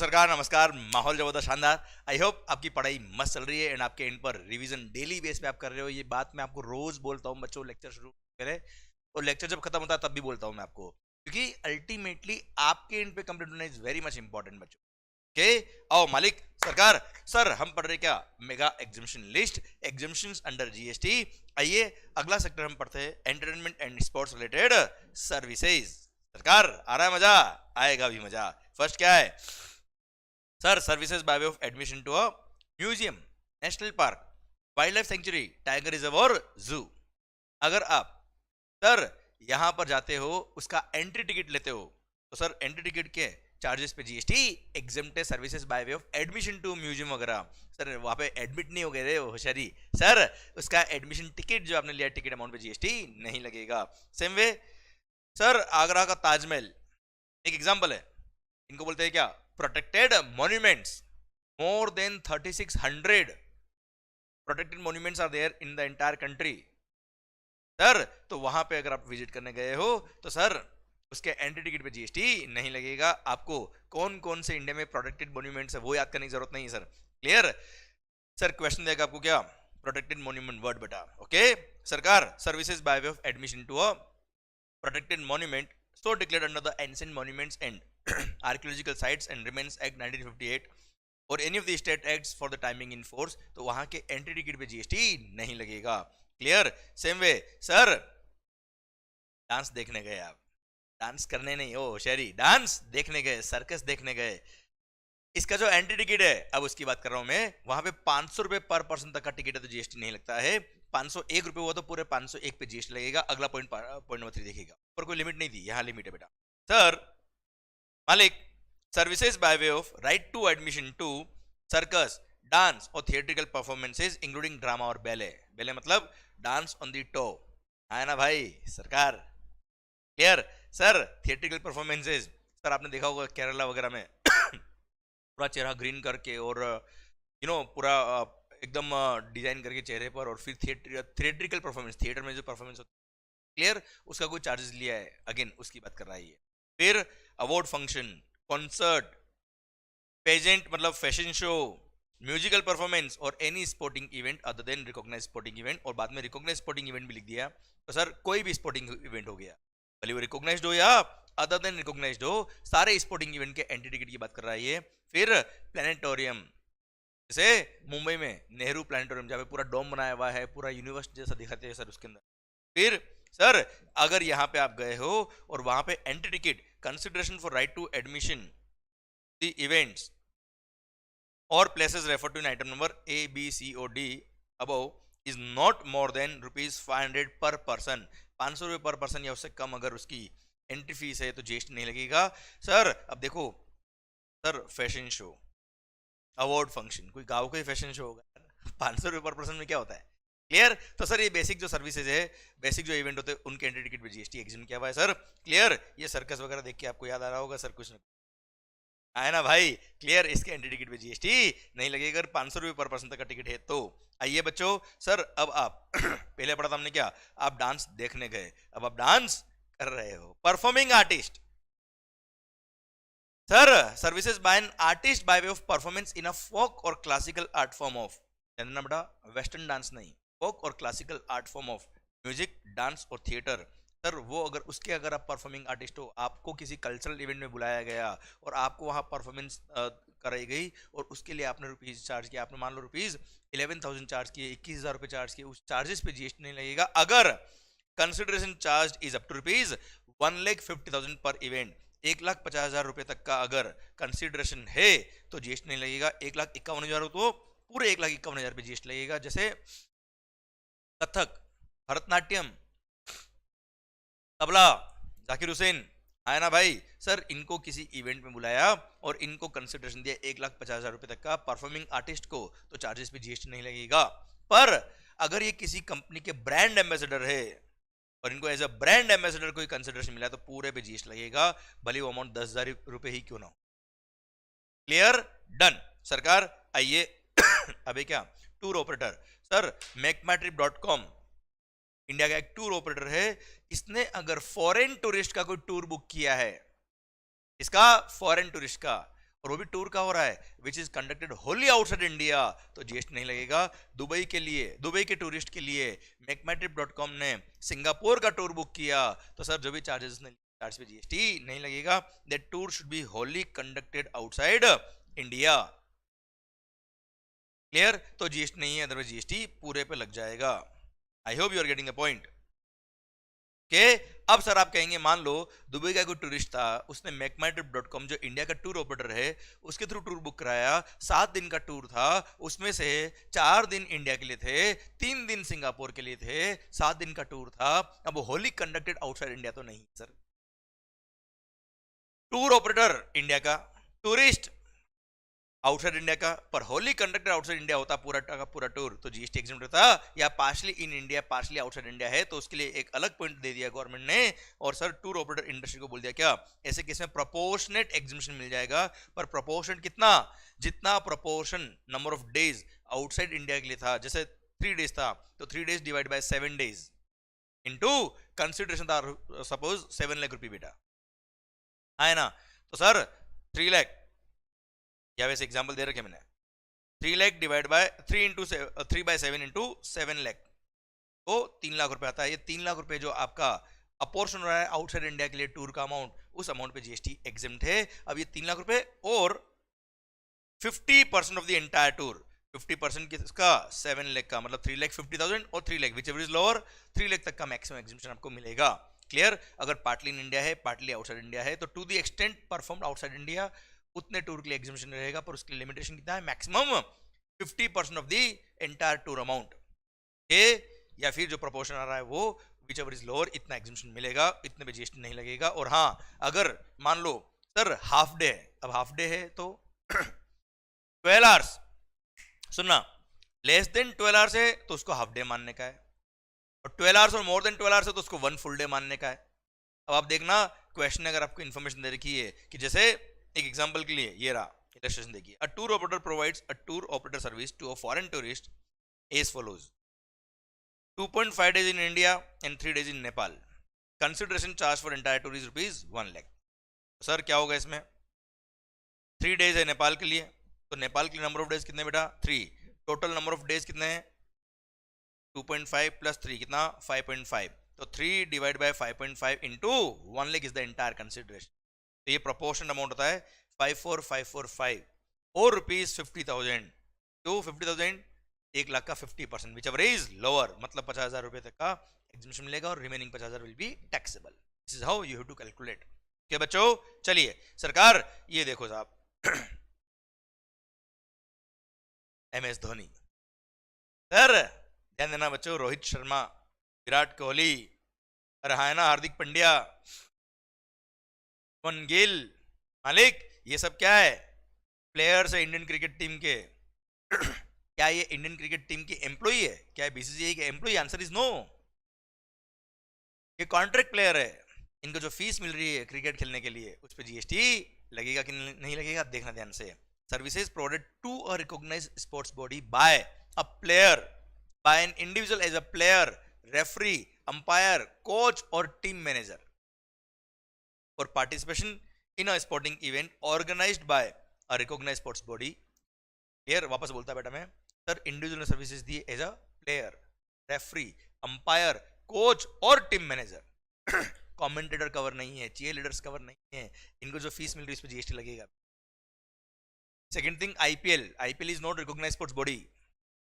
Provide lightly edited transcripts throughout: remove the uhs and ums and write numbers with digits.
सरकार नमस्कार। माहौल जबरदस्त शानदार। आई होप आपकी पढ़ाई मस्त चल रही है एंड आपके इन पर रिवीजन डेली बेस पे आप कर रहे हो। ये बात मैं आपको रोज बोलता हूँ बच्चों, लेक्चर शुरू करे और लेक्चर जब खत्म होता है तब भी बोलता हूँ मैं आपको, क्योंकि अल्टीमेटली आपके इन पे कंप्लीट होना इज वेरी मच इंपॉर्टेंट बच्चों। ओके, आओ मालिक सरकार। सर हम पढ़ रहे क्या? Mega exemption list, exemptions under GST. आइए अगला सेक्टर हम पढ़ते हैं, entertainment and sports related services. सरकार आ रहा है मजा? आएगा भी मजा। फर्स्ट क्या है sir? Services by way of admission to a museum, national park, wildlife sanctuary, tiger reserve और जू। अगर आप सर यहां पर जाते हो, उसका एंट्री टिकट लेते हो, तो सर एंट्री टिकट के चार्जेस पे जीएसटी एग्जेम्प्ट है। Services by way of admission to museum वगैरह, सर वहां पे एडमिट नहीं हो गए रे होशियारी, सर उसका एडमिशन टिकट जो आपने लिया टिकट अमाउंट पे जीएसटी नहीं लगेगा। सेम वे सर आगरा का ताजमहल एक एग्जांपल है, इनको बोलते हैं क्या? Protected monuments. More than 3600 protected monuments are there in the entire country. Sir तो वहां पे अगर आप विजिट करने गए हो तो सर उसके एंट्री टिकट पे जीएसटी नहीं लगेगा। आपको कौन कौन से इंडिया में प्रोटेक्टेड मॉन्यूमेंट्स है वो याद करने की जरूरत नहीं है सर। क्लियर? सर क्वेश्चन देगा आपको क्या? प्रोटेक्टेड मॉन्यूमेंट वर्ड बेटा। ओके सरकार, services by way of admission to a protected monument so declared under the Ancient Monuments and Archaeological Sites and Remains Act 1958 or any of the state acts for the timing in force, तो वहां के entry ticket पे GST नहीं लगेगा। Clear? Same way sir dance देखने गए आप, dance करने नहीं हो शहरी, डांस देखने गए, सर्कस देखने गए, इसका जो एंट्री टिकट है अब उसकी बात कर रहा हूं मैं, वहां पे 500 रुपए पर पर्सन तक का टिकट है तो जीएसटी नहीं लगता है। 501 रुपए हुआ तो पूरे 501 पे जीएसटी लगेगा। अगला पॉइंट नंबर 3 देखिएगा, पर कोई लिमिट नहीं दी, यहाँ लिमिट है बेटा। सर मालिक, services by way of right to admission to circus, dance और थिएट्रिकल परफॉर्मेंसेज इंक्लूडिंग ड्रामा और बैले। बैले मतलब डांस ऑन दी टो, है ना भाई सरकार? Clear? Sir theatrical performances, sir आपने देखा होगा केरला वगैरह में पूरा चेहरा ग्रीन करके और पूरा एकदम डिजाइन करके चेहरे पर, और फिर थिएट्रिकल परफॉर्मेंस, थिएटर में जो परफॉर्मेंस होती है। क्लियर? उसका कोई चार्जेस लिया है? अगेन उसकी बात कर रहा है ये। फिर अवार्ड फंक्शन, कॉन्सर्ट, पेजेंट मतलब फैशन शो, म्यूजिकल परफॉर्मेंस और any sporting event other than recognise sporting event, और बाद में रिकॉग्नाइज स्पोर्टिंग इवेंट भी लिख दिया। तो सर कोई भी स्पोर्टिंग इवेंट हो गया, भले वो रिकॉग्नाइज्ड हो या अदर देन रिकॉग्नाइज्ड हो, सारे स्पोर्टिंग इवेंट के एंट्री टिकट की बात कर रहा है ये। फिर प्लेनेटोरियम, जैसे मुंबई में नेहरू प्लानिटोरियम जहाँ पे पूरा डोम बनाया हुआ है, पूरा यूनिवर्स जैसा दिखाते हैं सर उसके अंदर। फिर सर अगर यहाँ पे आप गए हो और वहां पे entry ticket, consideration for right to admission the events और places refer to in item number A B C or D above is not more than ₹500 पर पर्सन। 500 रुपये पर पर्सन या उससे कम अगर उसकी एंट्री फीस है तो जीएसटी नहीं लगेगा। सर अब देखो sir, fashion show, award function, कोई गाँव का ही फैशन शो होगा, 500 रुपये पर पर्सन में क्या होता है? क्लियर? तो सर ये बेसिक जो सर्विसेज है, बेसिक जो इवेंट होते हैं उनके एंट्री टिकट पे जीएसटी एग्जाम किया हुआ है सर। क्लियर? ये सर्कस वगैरह देख के आपको याद आ रहा होगा सर, कुछ ना है ना भाई? क्लियर? इसके एंट्री टिकट पे जीएसटी नहीं लगेगा अगर 500 रुपये पर पर्सन तक का टिकट है तो। आइए बच्चों, सर अब आप पहले पढ़ा था हमने क्या? आप डांस देखने गए, अब आप डांस कर रहे हो। Performing artist, sir services by an artist by way of performance in a folk और क्लासिकल आर्ट फॉर्म ऑफ, ना बेटा वेस्टर्न डांस नहीं, फोक और classical art form of music, dance और थिएटर। सर वो अगर उसके अगर आप परफॉर्मिंग आर्टिस्ट हो, आपको किसी कल्चरल इवेंट में बुलाया गया और आपको वहां परफॉर्मेंस कराई गई और उसके लिए आपने रुपीज चार्ज किया, आपने मान लो ₹11,000 चार्ज किए, 21,000 रुपये चार्ज किए, उस चार्जेस पे जीएसटी नहीं लगेगा। अगर consideration charge is up to ₹1,50,000 पर इवेंट, 1,50,000 रुपए तक का अगर कंसिडरेशन है तो जीएसटी नहीं लगेगा। 1,51,000 तो पूरे 1,51,000 पे जीएसटी लगेगा। जैसे कथक, भरतनाट्यम, तबला, जाकिर हुसैन, है ना भाई? सर इनको किसी इवेंट में बुलाया और इनको कंसिडरेशन दिया 1,50,000 रुपए तक का परफॉर्मिंग आर्टिस्ट को, तो चार्जेस पे जीएसटी नहीं लगेगा। पर अगर ये किसी कंपनी के ब्रांड एम्बेसडर है और इनको एज अ ब्रांड एम्बेसडर कोई कंसिडरेशन मिला तो पूरे पे जीएसटी लगेगा, भले वो अमाउंट 10,000 रुपए ही क्यों ना हो। क्लियर? डन सरकार। आइए अभी क्या? टूर ऑपरेटर, सर मेकमाईट्रिप.com इंडिया का एक टूर ऑपरेटर है। इसने अगर फॉरेन टूरिस्ट का कोई टूर बुक किया है, इसका फॉरेन टूरिस्ट का, और वो भी टूर का हो रहा है, which is conducted Holi outside India, तो जीएसटी नहीं लगेगा। दुबई के लिए, दुबई के टूरिस्ट के लिए मेकमाईट्रिप.com ने सिंगापुर का टूर बुक किया, तो सर जो भी चार्जेस ने चार्ज पे जीएसटी नहीं लगेगा। That tour should be wholly conducted outside India. Clear? तो जीएसटी नहीं है, अदरवाइज जीएसटी पूरे पे लग जाएगा। I hope you are getting the point. के अब सर आप कहेंगे, मान लो दुबई का कोई टूरिस्ट था, उसने मेकमाईट्रिप.com जो इंडिया का टूर ऑपरेटर है उसके थ्रू टूर बुक कराया, 7 दिन का टूर था, उसमें से 4 दिन इंडिया के लिए थे, 3 दिन सिंगापुर के लिए थे, 7 दिन का टूर था। अब होली कंडक्टेड आउटसाइड इंडिया तो नहीं सर। टूर ऑपरेटर इंडिया का, टूरिस्ट आउटसाइड इंडिया का, पर होली कंडक्टेड आउटसाइड इंडिया होता पूरा का पूरा टूर, तो जीएसटी एग्जम्प्ट होता। या partially in India partially outside India है तो उसके लिए एक अलग पॉइंट दे दिया गवर्नमेंट ने, और सर टूर ऑपरेटर इंडस्ट्री को बोल दिया क्या, ऐसे केस में प्रोपोर्शनेट एग्जम्पशन मिल जाएगा। पर प्रोपोर्शनेट कितना, जितना proportion number of days outside India के लिए था, जैसे 3 डेज था तो 3 days divide by 7 days into consideration था सपोज 7 लाख रुपए बेटा, है ना। तो सर 3 लाख, या वैसे एग्जांपल दे रखे मैंने, 3 lakh divide by 3 by 7 into 7 lakh, तो 3 लाख रुपए आता है। ये 3 लाख रुपए जो आपका अपोर्शन हो रहा है आउटसाइड इंडिया के लिए टूर का अमाउंट, उस अमाउंट पे जीएसटी एग्जेम्प्ट है। अब ये 3 लाख रुपए और 50% ऑफ द एंटायर टूर, 50% किसका, 7 लाख का, मतलब 3,50,000 और 3 lakh, whichever is lower, 3 lakh तक का मैक्सिमम एग्जेम्पशन आपको मिलेगा। क्लियर? अगर पार्टली इन इंडिया है पार्टली आउटसाइड इंडिया है, तो to the extent performed outside India उतने टूर के लिए एग्जामिनेशन रहेगा, पर उसके लिमिटेशन कितना है, maximum 50% of the entire tour amount है, या फिर जो प्रोपोर्शन आ रहा है वो विच एवर इज लोअर, इतना एग्जामिनेशन मिलेगा, इतने पे जीएसटी नहीं लगेगा। और हाँ, अगर मान लो सर हाफ डे है, अब हाफ डे है तो 12 आवर्स, सुनना, लेस देन 12 आवर्स है तो उसको हाफ डे मानने का है, और 12 आवर्स और मोर देन 12 आवर्स है तो उसको 1 फुल डे मानने का है। अब आप देखना क्वेश्चन अगर आपको इन्फॉर्मेशन दे रखी है कि जैसे एक एग्जांपल के लिए ये रहा इलस्ट्रेशन देखिए, a tour operator provides a tour operator service to a foreign tourist as follows, 2.5 days in India and 3 days in Nepal, consideration charge for entire tour is ₹1 lakh। तो सर क्या होगा इसमें, 3 days है नेपाल के लिए, तो नेपाल के लिए नंबर ऑफ डेज कितने बेटा, 3, टोटल नंबर ऑफ डेज कितने हैं, 2.5 प्लस 3 कितना, 5.5, तो 3 divide by 5.5 into 1 lakh is the entire consideration. तो ये प्रोपोर्शन अमाउंट होता है 54,545 और ₹50,000, तो 50,000 1 लाख का 50%, विच एवर इज लोअर, मतलब 50,000 रुपए तक का एग्जामिनेशन मिलेगा और remaining 50,000 will be taxable. This is how you have to calculate. क्या बच्चों, चलिए सरकार ये देखो साहब MS धोनी, सर ध्यान देना बच्चों, रोहित शर्मा, विराट कोहली, रहायना, हार्दिक पांड्या, वन गिल, मालिक, ये सब क्या है, प्लेयर्स है इंडियन क्रिकेट टीम के। क्या ये इंडियन क्रिकेट टीम की एम्प्लॉई है, क्या है बीसीसीआई के एम्प्लॉई, आंसर इज नो। ये कॉन्ट्रैक्ट प्लेयर है, इनको जो फीस मिल रही है क्रिकेट खेलने के लिए उस पर जीएसटी लगेगा कि नहीं लगेगा, देखना ध्यान से। Services provided to a recognised sports body by a player, by an individual as a player, referee, umpire, coach और team manager for participation in a sporting event organized by a recognized sports body। Here वापस बोलता बेटा मैं, sir individual services the as a player, referee, umpire, coach और team manager. Commentator cover नहीं है, cheer leaders cover नहीं है, इनको जो फीस मिल रही है इस पे जीएसटी लगेगा। Second thing, IPL is not recognised sports body.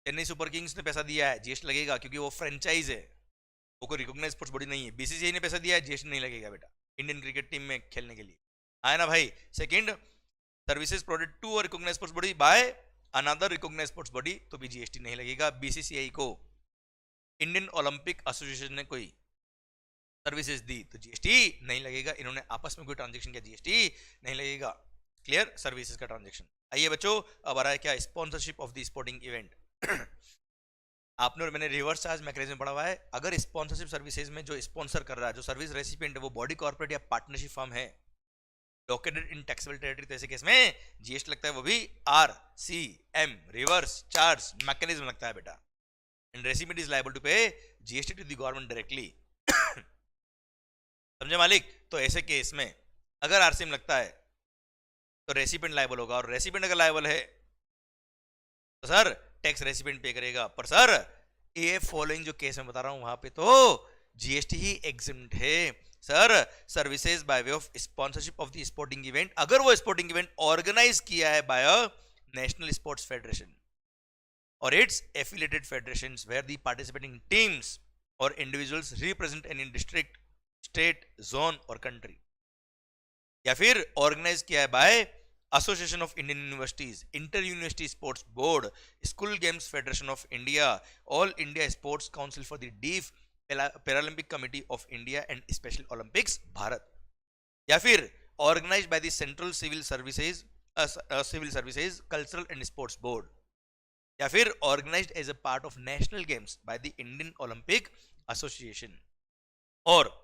Chennai Super Kings ने पैसा दिया है, जीएसटी लगेगा क्योंकि वो फ्रेंचाइज है, वो कोई रिकॉग्नाइज्ड स्पोर्ट्स बॉडी नहीं है। बीसीसीआई ने पैसा दिया है, जीएसटी नहीं लगेगा बेटा इंडियन क्रिकेट टीम में खेलने के लिए, है ना भाई। Second, services provided to a recognised sports body by another recognised sports body, तो भी जीएसटी नहीं लगेगा। बीसीसीआई को इंडियन ओलंपिक एसोसिएशन ने कोई सर्विसेज दी तो जीएसटी नहीं लगेगा, इन्होंने आपस में कोई ट्रांजैक्शन किया जीएसटी नहीं लगेगा। क्लियर, सर्विसेज का ट्रांजैक्शन। आइए बच्चों, अब आ रहा है क्या, sponsorship of the sporting event. आपने और मैंने रिवर्स चार्ज मैकेनिज्म पढ़ा हुआ है। अगर स्पॉन्सरशिप सर्विसेज में जो स्पॉन्सर कर रहा है, जो सर्विस रेसिपिएंट है, वो बॉडी कॉर्पोरेट या पार्टनरशिप फर्म है लोकेटेड इन टैक्सेबल टेरिटरी, तो ऐसे केस में जीएसटी लगता है, वो भी RCM, रिवर्स चार्ज मैकेनिज्म लगता है बेटा। And recipient is liable to pay GST to the government directly. समझे मालिक। तो ऐसे केस में अगर RCM लगता है तो रेसिपिएंट लायबल होगा, और रेसिपिएंट अगर लायबल है तो सर टैक्स रेसिपिएंट पे करेगा। पर सर ये फॉलोइंग जो केस मैं बता रहा हूं वहां पे तो जीएसटी ही एग्जिम्ट है। Sir services by way of sponsorship of the sporting event, अगर वो स्पोर्टिंग इवेंट ऑर्गेनाइज किया है by a national sports federation or its affiliated federations where the participating teams or individuals represent any district, state, zone or country, या फिर organise किया है by association of Indian universities, inter university sports board, school games federation of India, all India sports council for the deaf, Paralympic committee of India and special Olympics Bharat, या फिर organise by the central civil services cultural and sports board, या फिर organised as a part of national games by the Indian Olympic association, और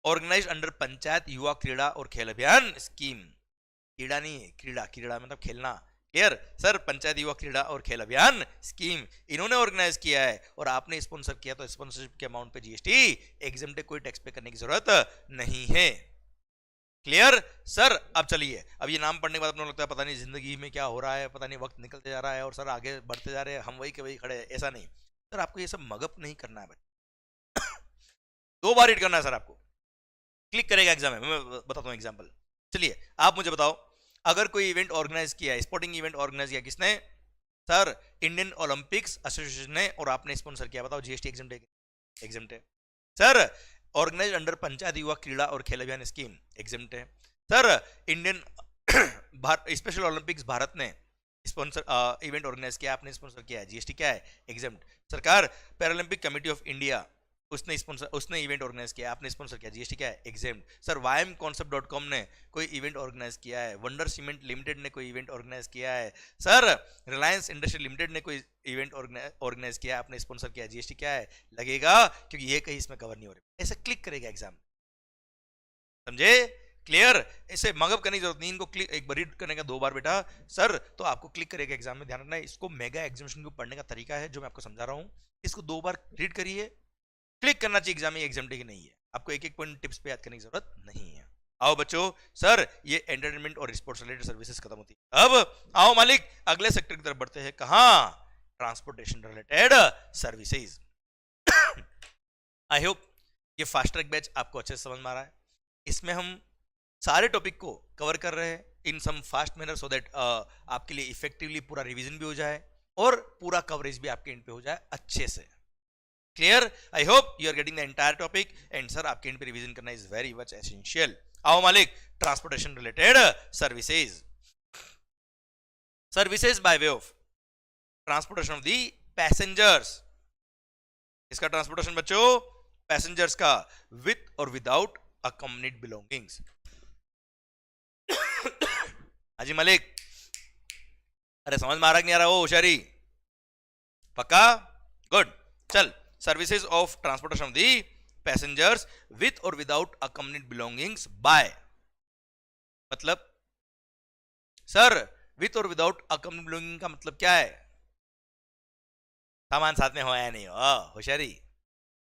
organised under Panchayat Yuva Krida और खेल अभियान scheme. क्रीड़ा नहीं है, क्रीड़ा, क्रीड़ा मतलब खेलना, क्लियर सर। पंचायत युवा क्रीड़ा और खेल अभियान स्कीम इन्होंने ऑर्गेनाइज किया है और आपने स्पॉन्सर किया, तो स्पॉन्सरशिप के अमाउंट पे जीएसटी एग्जम्प्ट है, कोई टैक्स पे करने की जरूरत नहीं है। Clear sir. अब चलिए, अब ये नाम पढ़ने के बाद अपने लगता है पता नहीं जिंदगी में क्या हो रहा है, पता नहीं वक्त निकलते जा रहा है और सर आगे बढ़ते जा रहे हैं, हम वही के वही खड़े हैं। ऐसा नहीं सर, आपको ये सब मगअप नहीं करना है बच्चे। 2 बार रीड करना है सर आपको, क्लिक करेगा एग्जाम में। मैं बताता हूँ एग्जाम्पल। चलिए आप मुझे बताओ, अगर कोई इवेंट ऑर्गेनाइज किया है, स्पोर्टिंग इवेंट ऑर्गेनाइज किया किसने? सर इंडियन ओलंपिक्स एसोसिएशन ने, और आपने स्पॉन्सर किया, बताओ जीएसटी एग्जम्प्ट है? एग्जम्प्ट है। Sir organise under Panchayat Yuva Krida और खेल अभियान स्कीम, एग्जम्प्ट है। Sir Indian special Olympics Bharat ने स्पॉन्सर इवेंट ऑर्गेनाइज किया, आपने स्पॉन्सर किया है, जीएसटी क्या है? एग्जम्प्ट। सरकार पैरालंपिक कमेटी ऑफ इंडिया, उसने इवेंट ऑर्गेनाइज किया, आपने स्पॉन्सर किया, जीएसटी क्या है? एग्जम्प्ट। सर ymconcept.com ने कोई इवेंट ऑर्गेनाइज किया है, वंडर सीमेंट लिमिटेड ने कोई इवेंट ऑर्गेनाइज किया है, सर रिलायंस इंडस्ट्री लिमिटेड ने कोई इवेंट ऑर्गेनाइज किया, आपने स्पॉन्सर किया, जीएसटी क्या है? लगेगा, क्योंकि ये कहीं इसमें कवर नहीं हो रही। ऐसे क्लिक करेगा एग्जाम, समझे? क्लियर। इसे मगअप करने की जरूरत नहीं, इनको क्लिक एक बार रीड करने का 2 बार बेटा सर, तो आपको क्लिक करेगा एग्जाम में। ध्यान रखना, इसको मेगा एग्जामिनेशन को पढ़ने का तरीका है जो मैं आपको समझा रहा हूं, इसको 2 बार रीड करिए, क्लिक करना चाहिए एग्जाम में, एग्जाम की नहीं है, आपको एक एक पॉइंट टिप्स पे याद करने की जरूरत नहीं है। आओ बच्चों, सर ये एंटरटेनमेंट और स्पोर्ट्स रिलेटेड सर्विसेज खत्म होती है। अब आओ मालिक अगले सेक्टर की तरफ बढ़ते हैं। कहां? Transportation related services. I hope ये फास्ट ट्रैक बैच आपको अच्छे से समझ में आ रहा है। इसमें हम सारे टॉपिक को कवर कर रहे हैं इन सम फास्ट मैनर, सो दैट आपके लिए इफेक्टिवली पूरा रिवीजन भी हो जाए और पूरा कवरेज भी आपके एंड पे हो जाए अच्छे से। Clear? I hope you are getting the entire topic, and sir आपके एंड पे रिवीजन करना इज वेरी मच एसेंशियल। आओ मालिक, transportation related services. Services by way of transportation of the passengers. इसका ट्रांसपोर्टेशन बच्चों पैसेंजर्स का, विथ और without accompanied belongings. हाजी मलिक, अरे समझ में आ रहा कि नहीं आ रहा? हो होशियारी पक्का? गुड। चल, services of transportation of the passengers with और विदाउट अकम्पनीड बिलोंगिंग्स बाय, मतलब सर विथ और विदाउट अकम्पनीड बिलोंगिंग का मतलब क्या है? सामान साथ में हो या नहीं हो? होशियारी।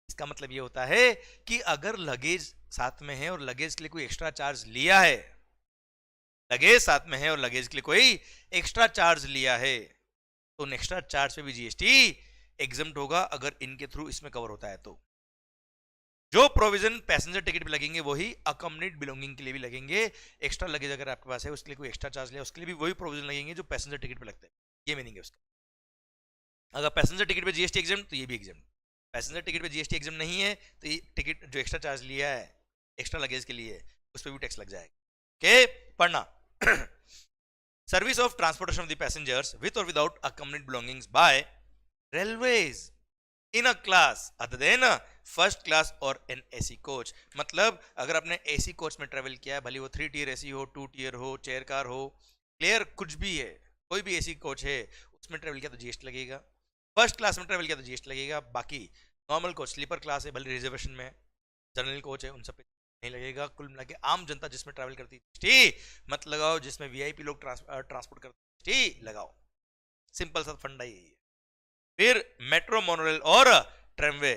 इसका मतलब ये होता है कि अगर लगेज साथ में है और लगेज के लिए कोई एक्स्ट्रा चार्ज लिया है, लगेज साथ में है और लगेज के लिए कोई एक्स्ट्रा चार्ज लिया है, तो उन एक्स्ट्रा चार्ज पे भी जीएसटी एग्जम्प्ट होगा अगर इनके थ्रू इसमें कवर होता है। तो जो प्रोविजन पैसेंजर टिकट पे लगेंगे वही अकम्पनीड बिलोंगिंग के लिए भी लगेंगे। एक्स्ट्रा लगेज अगर आपके पास है, उसके लिए कोई एक्स्ट्रा चार्ज लिया, उसके लिए भी वही प्रोविजन लगेंगे जो पैसेंजर टिकट पे लगते हैं। ये मीनिंग है उसका। अगर पैसेंजर टिकट पे जीएसटी एग्जम्प्ट तो ये भी एग्जम्प्ट। पैसेंजर टिकट पे जीएसटी एग्जम्प्ट नहीं है तो ये टिकट जो एक्स्ट्रा चार्ज लिया है एक्स्ट्रा लगेज के लिए, उस पर भी टैक्स लग जाएगा। ओके, पढ़ना। Service of transportation of the passengers with और without accompanied belongings by railways in a class other than first class और एन एसी कोच। मतलब अगर आपने एसी कोच में ट्रेवल किया है, भले वो 3 टियर एसी हो, 2 टियर हो, चेयर कार हो, क्लियर, कुछ भी है, कोई भी एसी कोच है, उसमें ट्रेवल किया तो जीएसटी लगेगा। फर्स्ट क्लास में ट्रेवल किया तो जीएसटी लगेगा। बाकी नॉर्मल कोच, स्लीपर क्लास है, भले रिजर्वेशन में, जनरल कोच है, उन सब पे नहीं लगेगा। कुल मिला के आम जनता जिसमें ट्रैवल करती है मत लगाओ, जिसमें वीआईपी लोग ट्रांसपोर्ट करते हैं लगाओ। सिंपल सा फंडा ही है। फिर मेट्रो, मोनोरेल और ट्रेमवे।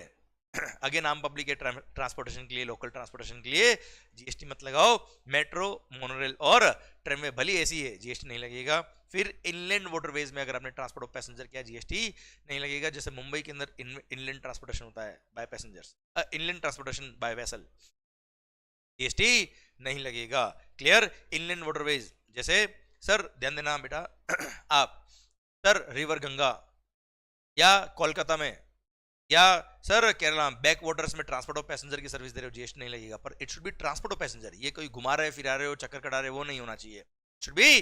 अगेन आम पब्लिक के ट्रांसपोर्टेशन के लिए, लोकल ट्रांसपोर्टेशन के लिए जीएसटी मत लगाओ। मेट्रो, मोनोरेल और ट्रेन में भली ऐसी है, जीएसटी नहीं लगेगा। फिर इनलैंड वाटरवेज में अगर आपने ट्रांसपोर्ट ऑफ पैसेंजर किया, जीएसटी नहीं लगेगा। जैसे मुंबई के अंदर इनलैंड ट्रांसपोर्टेशन होता है by passengers, inland transportation by vessel, GST नहीं लगेगा। क्लियर? इनलैंड वाटरवेज जैसे सर ध्यान देना बेटा आप सर रिवर गंगा या कोलकाता में या सर केरला बैक वाटर्स में ट्रांसपोर्ट ऑफ पैसेंजर की सर्विस दे रहे हो, जीएसटी नहीं लगेगा। पर it should be transport of passenger. ये कोई घुमा रहे फिरा रहे हो, चक्कर कटा रहे हो, वो नहीं होना चाहिए। Should be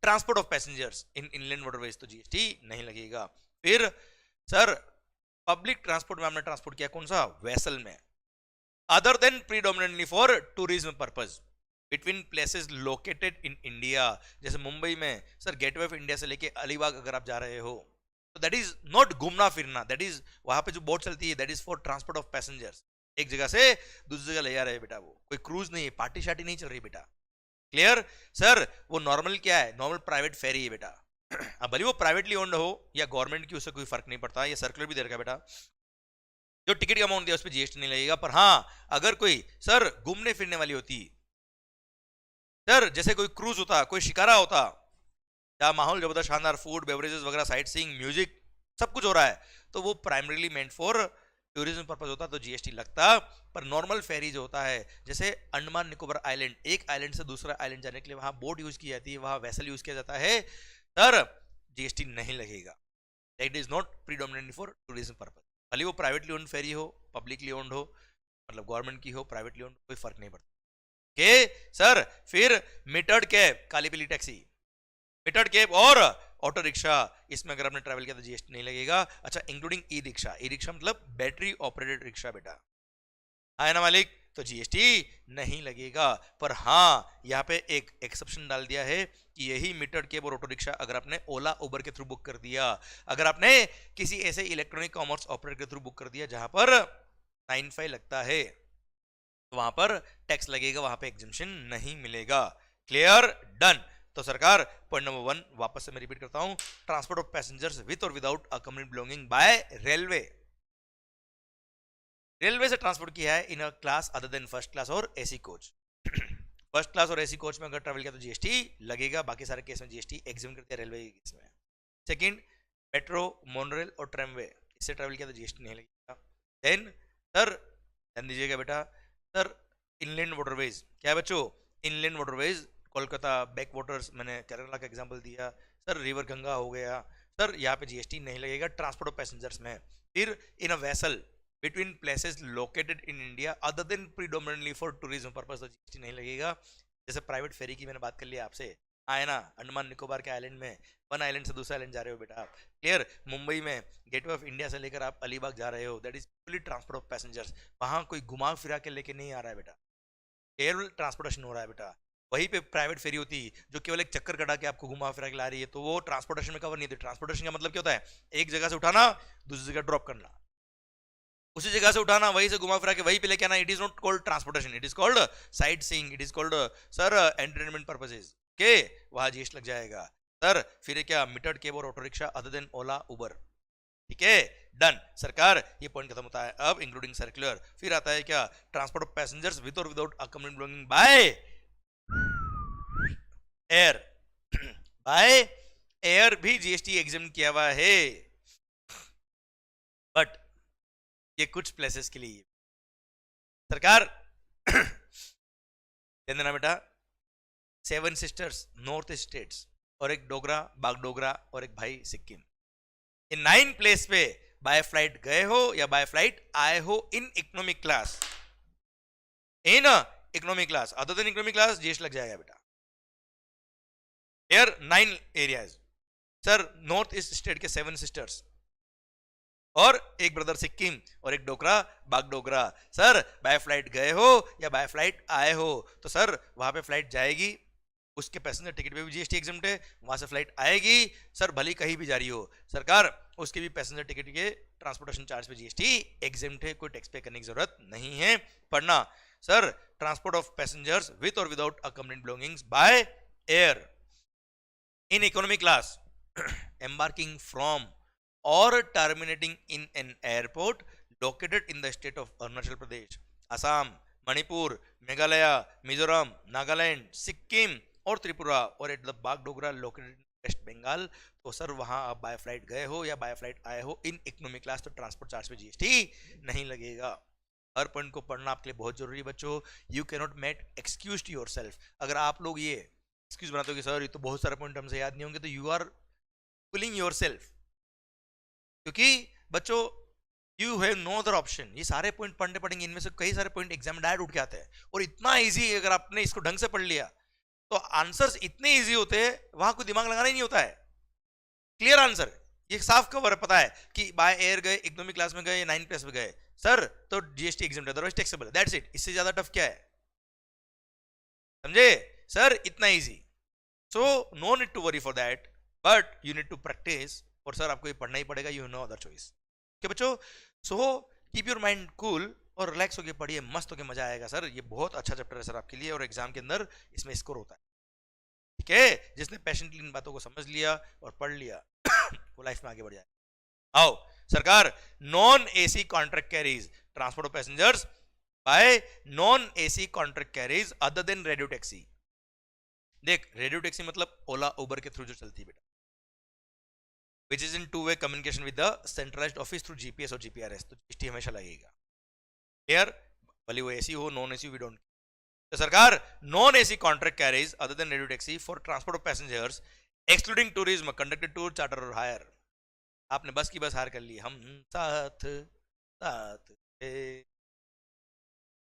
transport of passengers in inland waterways, तो जीएसटी नहीं लगेगा। फिर सर पब्लिक ट्रांसपोर्ट में हमने ट्रांसपोर्ट किया कौन सा? वेसल में। Other than predominately for tourism purpose between places located in India. जैसे मुंबई में सर गेटवे ऑफ इंडिया से लेके अलीबाग अगर आप जा रहे हो, तो दैट इज नॉट घूमना फिरना, दैट इज वहां पे जो बोट चलती है that is for transport of passengers. एक जगह से दूसरी जगह ले जा रहे हैं बेटा, वो कोई क्रूज नहीं है, पार्टी शार्टी नहीं चल रही बेटा। क्लियर? सर वो नॉर्मल क्या है? नॉर्मल प्राइवेट फेरी है बेटा। अब भले वो प्राइवेटली ओन्ड हो या गवर्नमेंट की, उससे कोई फर्क नहीं पड़ता। ये सर्कुलर भी दे रखा है बेटा, जो टिकट का अमाउंट दिया उस पर जीएसटी नहीं लगेगा। पर हाँ अगर कोई सर घूमने फिरने वाली होती सर, जैसे कोई क्रूज होता, कोई शिकारा होता, या माहौल जबरदस्त शानदार, फूड बेवरेजेस वगैरह, साइट सीइंग, म्यूजिक सब कुछ हो रहा है, तो वो primarily meant for tourism purpose होता, तो जीएसटी लगता। पर नॉर्मल फेरी जो होता है, जैसे अंडमान निकोबार आइलैंड, एक आइलैंड से दूसरा आइलैंड जाने के लिए वहां बोट यूज की जाती है, वहां वेसल यूज किया जाता है, सर जीएसटी नहीं लगेगा। That is not predominantly for tourism purpose. भले वो प्राइवेटली ओन्ड फेरी हो, पब्लिकली ओन्ड हो, मतलब गवर्नमेंट की हो, प्राइवेटली ओन्ड, कोई फर्क नहीं पड़ता। के सर फिर मीटर्ड कैब, काली पीली टैक्सी, मीटर्ड कैब और ऑटो रिक्शा, इसमें अगर आपने ट्रैवल किया तो जीएसटी नहीं लगेगा। अच्छा including e rickshaw, e rickshaw मतलब बैटरी ऑपरेटेड रिक्शा बेटा, है ना मालिक, तो जीएसटी नहीं लगेगा। पर हाँ यहाँ पे एक एक्सेप्शन डाल दिया है कि यही मीटर्ड कैब और ऑटो रिक्शा अगर आपने ओला उबर के थ्रू बुक कर दिया, अगर आपने किसी ऐसे इलेक्ट्रॉनिक कॉमर्स ऑपरेटर के थ्रू बुक कर दिया जहां पर 9(5) लगता है, तो वहां पर टैक्स लगेगा, वहां पे एग्जेम्पशन नहीं मिलेगा। क्लियर? डन। तो सरकार पॉइंट नंबर 1 वापस से मैं रिपीट करता हूं, ट्रांसपोर्ट ऑफ पैसेंजर्स विद और without accompanied belonging by railway. Railway से ट्रांसपोर्ट किया है in a class other than first class और एसी कोच। फर्स्ट क्लास और एसी कोच में अगर ट्रैवल किया तो जीएसटी लगेगा, बाकी सारे केस में जीएसटी एग्जिम करते हैं रेलवे के केस में। सेकंड, मेट्रो, मोनोरेल और ट्रेमवे, इससे ट्रैवल किया तो जीएसटी नहीं लगेगा। देन सर ध्यान दीजिएगा बेटा, सर इनलैंड वाटरवेज, क्या है बच्चों? Inland waterways, Kolkata back waters, मैंने केरला का एग्जांपल दिया, सर रिवर गंगा हो गया, सर यहाँ पे जीएसटी नहीं लगेगा ट्रांसपोर्ट ऑफ पैसेंजर्स में। फिर in a vessel between places located in India other than predominately for tourism purpose, तो जीएसटी नहीं लगेगा। जैसे प्राइवेट फेरी की मैंने बात कर लिया आपसे, आए ना अंडमान निकोबार के आइलैंड में, वन आइलैंड से दूसरा आइलैंड जा रहे हो बेटा आप। क्लियर? मुंबई में गेटवे ऑफ इंडिया से लेकर आप अलीबाग जा रहे हो, that is fully transport of passengers. वहां कोई घुमा फिरा के लेके नहीं आ रहा है बेटा, एयर ट्रांसपोर्टेशन हो रहा है बेटा। वहीं पे प्राइवेट फेरी होती है जो केवल एक चक्कर कटा के आपको घुमा फिरा के ला रही है, तो वो ट्रांसपोर्टेशन में कवर नहीं होती। ट्रांसपोर्टेशन का मतलब क्या होता है? एक जगह से उठाना, दूसरी जगह ड्रॉप करना, उसी जगह से उठाना, वहीं से घुमा फिरा के वहीं पे लेके आना। It is not called transportation, it is called sight seeing, it is called sir entertainment purposes के, वहां जीएसटी लग जाएगा। सर फिर क्या? मीटर्ड केब और ऑटो रिक्शा अदर देन ओला उबर। ठीक है, डन। सरकार ये पॉइंट खत्म होता है अब, इंक्लूडिंग सर्कुलर। फिर आता है क्या? ट्रांसपोर्ट ऑफ पैसेंजर्स विद और without accompanied belonging by air. By air भी जीएसटी एग्जाम किया हुआ है, बट ये कुछ प्लेसेस के लिए सरकार ध्यान देना बेटा, 7 सिस्टर्स नॉर्थ ईस्ट स्टेट्स और एक डोगरा बागडोगरा और एक भाई सिक्किम, इन 9 प्लेस पे बाय फ्लाइट गए हो या बाय फ्लाइट आए हो इन इकोनॉमिक क्लास, इन economic class other then economic class GST लग जाएगा बेटा। Here 9 areas, sir north east state के 7 सिस्टर्स और एक ब्रदर सिक्किम और एक Dogra Bagdogra, sir by flight गए हो या बाय फ्लाइट आए हो, तो सर वहां पे फ्लाइट जाएगी, उसके पैसेंजर टिकट पे भी जीएसटी एग्जम्प्ट है, वहां से फ्लाइट आएगी, सर भली कहीं भी जा रही हो, सरकार उसके भी पैसेंजर टिकट के ट्रांसपोर्टेशन चार्ज पे जीएसटी एग्जम्प्ट है, कोई टैक्स पे करने की जरूरत नहीं है। पढ़ना, sir transport of passengers with और without accompanied belongings by air in economic class embarking from or terminating in an airport located in the state of Arunachal Pradesh, Assam, Manipur, Meghalaya, Mizoram, Nagaland, Sikkim और त्रिपुरा और at the Bagdogra located in West Bengal, तो sir वहां आप by flight गए हो या by flight आए हो इन इकोनॉमी क्लास, तो ट्रांसपोर्ट चार्ज पे जीएसटी नहीं लगेगा। हर पॉइंट को पढ़ना आपके लिए बहुत जरूरी है बच्चों। You can not make excuse to yourself. अगर आप लोग ये एक्सक्यूज बनाते हो कि सर ये तो बहुत सारे पॉइंट हमसे याद नहीं होंगे, तो यू आर फूलिंग योरसेल्फ, क्योंकि बच्चों you have no other option. ये सारे पॉइंट पढ़ने पड़ेंगे, इनमें से कई सारे पॉइंट एग्जाम में डायरेक्ट उठ के आते हैं, और इतना इजी अगर आपने इसको ढंग से पढ़ लिया तो आंसर्स इतने इजी होते हैं, वहां कोई दिमाग लगाना ही नहीं होता है। क्लियर आंसर, ये साफ कवर है, पता है कि बाय एयर गए, इकोनॉमिक क्लास में गए, 9+ में गए सर तो GST exam, otherwise taxable, that's it. इससे ज्यादा टफ क्या है, समझे सर, इतना easy. So no need to worry for that, but you need to practise, और सर आपको ये पढ़ना ही पड़ेगा, यू नो अदर चॉइस। क्या बच्चों, so keep your mind cool और रिलैक्स होकर पढ़िए, मस्त होकर मजा आएगा सर। ये बहुत अच्छा चैप्टर है सर आपके लिए, और एग्जाम के अंदर इसमें स्कोर होता है, ठीक है। जिसने पेशेंटली इन बातों को समझ लिया और पढ़ लिया वो लाइफ में आगे बढ़ जाए। आओ सरकार, non AC contract carries transport of passengers bye non AC contract carriage other than radio taxi. देख, रेडियो टैक्सी मतलब ओला उबर के थ्रू जो चलती है बेटा, which is in two-way communication with the centralized office through GPS और GPRS, तो GST हमेशा लगेगा। Here, भले वो एसी हो नॉन एसी, वी डोंट। तो सरकार, non AC contract carriage other than radio taxi for transport of passengers excluding tourism, conducted tour, charter और हायर। आपने बस की बस हायर कर ली, हम साथ साथ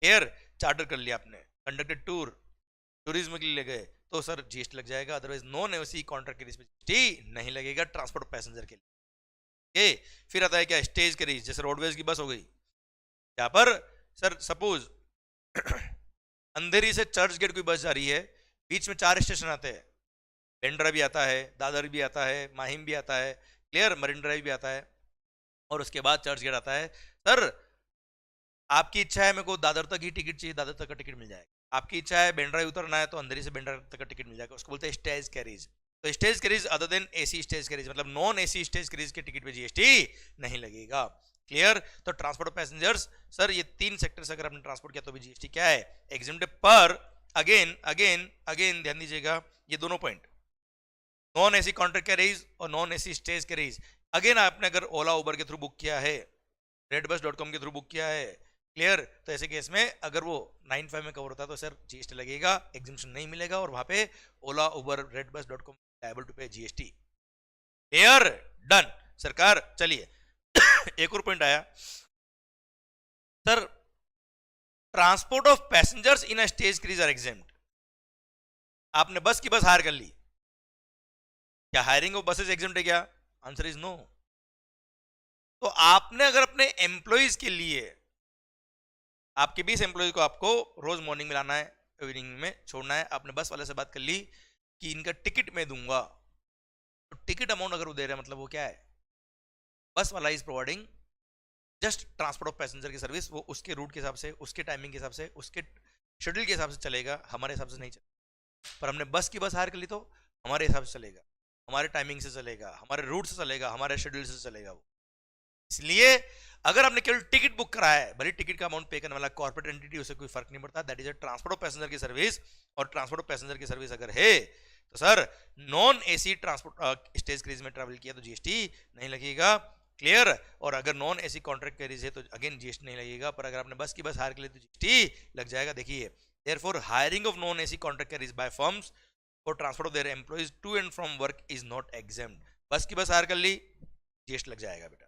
एयर चार्टर कर लिया आपने, कंडक्टेड टूर टूरिज्म के लिए गए, तो सर जीएसटी लग जाएगा। Otherwise non AC contract carries पे जीएसटी नहीं लगेगा ट्रांसपोर्ट ऑफ पैसेंजर के लिए। फिर आता है क्या, स्टेज कैरीज, जैसे रोडवेज की बस हो गई, यहाँ पर सर सपोज अंधेरी से चर्च गेट कोई बस जा रही है, बीच में 4 स्टेशन आते हैं, बेंड्रा भी आता है, दादर भी आता है, माहिम भी आता है, क्लियर, मरीन ड्राइव भी आता है, और उसके बाद चर्च गेट आता है। सर आपकी इच्छा है, मेरे को दादर तक ही टिकट चाहिए, दादर तक का टिकट मिल जाएगा। आपकी इच्छा है बेंड्रा उतरना है, तो अंधेरी से बेंड्रा तक का टिकट मिल जाएगा, उसको बोलते हैं स्टेज कैरीज। तो stage carries other then AC stage carries, मतलब नॉन एसी स्टेज कैरीज के टिकट पे जीएसटी नहीं लगेगा। क्लियर। तो ट्रांसपोर्ट ऑफ पैसेंजर्स, सर ये 3 सेक्टर से अगर आपने ट्रांसपोर्ट किया तो भी जीएसटी क्या है, एग्जेम्प्टेड। पर अगेन अगेन अगेन ध्यान दीजिएगा, ये दोनों point, non AC contract carriage और non AC stage carriage, again आपने अगर ओला उबर के थ्रू बुक किया है, redbus.com के थ्रू बुक किया है, क्लियर, तो ऐसे केस में अगर वो 95 में कवर होता है तो सर जीएसटी लगेगा, एग्जेम्पशन नहीं मिलेगा, और वहां पे Ola Uber redbus.com liable to pay GST. Clear, done सरकार। चलिए एक और पॉइंट आया sir, transport of passengers in a stage carriage are exempt. आपने बस की बस हायर कर ली, क्या हायरिंग ऑफ बसेस एग्जेम्प्ट है क्या? Answer is no. तो आपने अगर अपने एम्प्लॉइज के लिए, आपके 20 एम्प्लॉइज को आपको रोज मॉर्निंग में लाना है, इवनिंग में छोड़ना है, आपने बस वाले से बात कर ली कि इनका टिकट मैं दूंगा, तो टिकट अमाउंट अगर वो दे रहा है मतलब वो क्या है, बस वाला is providing just transport of passenger की सर्विस, वो उसके रूट के हिसाब से, उसके टाइमिंग के हिसाब से, उसके शेड्यूल के हिसाब से चलेगा, हमारे हिसाब से नहीं चलेगा। पर हमने बस की बस हायर कर ली तो हमारे हिसाब से चलेगा, हमारे टाइमिंग से चलेगा, हमारे रूट से चलेगा, हमारे शेड्यूल से चलेगा वो। इसलिए अगर आपने केवल टिकट बुक करा है, भले टिकट का अमाउंट पे करने वाला कॉर्पोरेट एंटिटी, उससे कोई फर्क नहीं पड़ता, that is a transport of passenger की सर्विस। और ट्रांसपोर्ट ऑफ पैसेंजर की सर्विस अगर है तो sir non AC transport stage carries में ट्रैवल किया तो जीएसटी नहीं लगेगा। क्लियर। और अगर नॉन एसी कॉन्ट्रैक्ट कैरीज है तो अगेन जीएसटी नहीं लगेगा, पर अगर आपने बस की बस हायर कर ली तो जीएसटी लग जाएगा। देखिए, therefore hiring of non AC contract carriage by firms for transport of their employees to and from work is not exempt. Bus की बस हायर कर ली, जीएसटी लग जाएगा बेटा।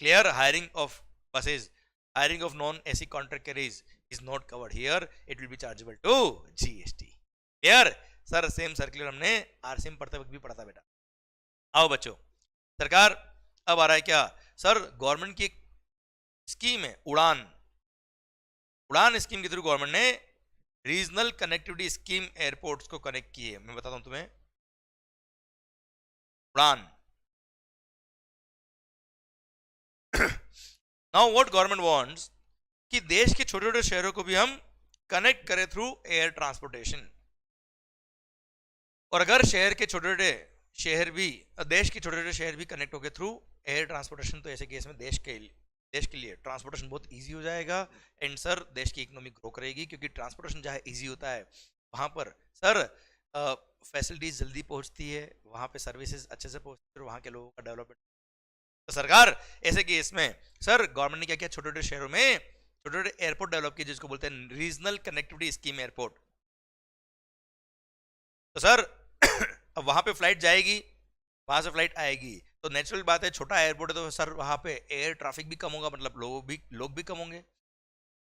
Clear, hiring of buses, hiring of non-AC contract carriers is not covered here. It will be chargeable to GST. Clear? Sir same circular हमने RCM पढ़ते वक्त भी पढ़ा था बेटा। आओ बच्चों, सरकार अब आ रहा है क्या सर, गवर्नमेंट की एक स्कीम है उड़ान। उड़ान स्कीम के थ्रू गवर्नमेंट ने रीजनल कनेक्टिविटी स्कीम एयरपोर्ट्स को कनेक्ट की है। मैं बताता हूं तुम्हें, उड़ान। नाउ व्हाट गवर्नमेंट वांट्स कि देश के छोटे छोटे शहरों को भी हम कनेक्ट करें थ्रू एयर ट्रांसपोर्टेशन। और अगर शहर के छोटे छोटे शहर भी, देश के छोटे छोटे शहर भी कनेक्ट हो गए थ्रू एयर ट्रांसपोर्टेशन, तो ऐसे केस में देश के देश के लिए ट्रांसपोर्टेशन बहुत इजी हो जाएगा एंड सर देश की इकोनॉमी ग्रो करेगी, क्योंकि ट्रांसपोर्टेशन जहाँ इजी होता है वहाँ पर सर फैसिलिटीज जल्दी पहुँचती है, वहाँ पे सर्विसेज अच्छे से पहुँचती है, वहाँ के लोगों का डेवलपमेंट। तो सरकार ऐसे केस में सर गवर्नमेंट ने क्या किया, छोटे छोटे शहरों में छोटे छोटे एयरपोर्ट डेवलप किए जिसको बोलते हैं रीजनल कनेक्टिविटी स्कीम एयरपोर्ट। तो सर अब वहां पे फ्लाइट जाएगी, वहां से फ्लाइट आएगी, तो नेचुरल बात है छोटा एयरपोर्ट है तो सर वहां पे एयर ट्रैफिक भी कम होगा, मतलब लोग भी कम होंगे।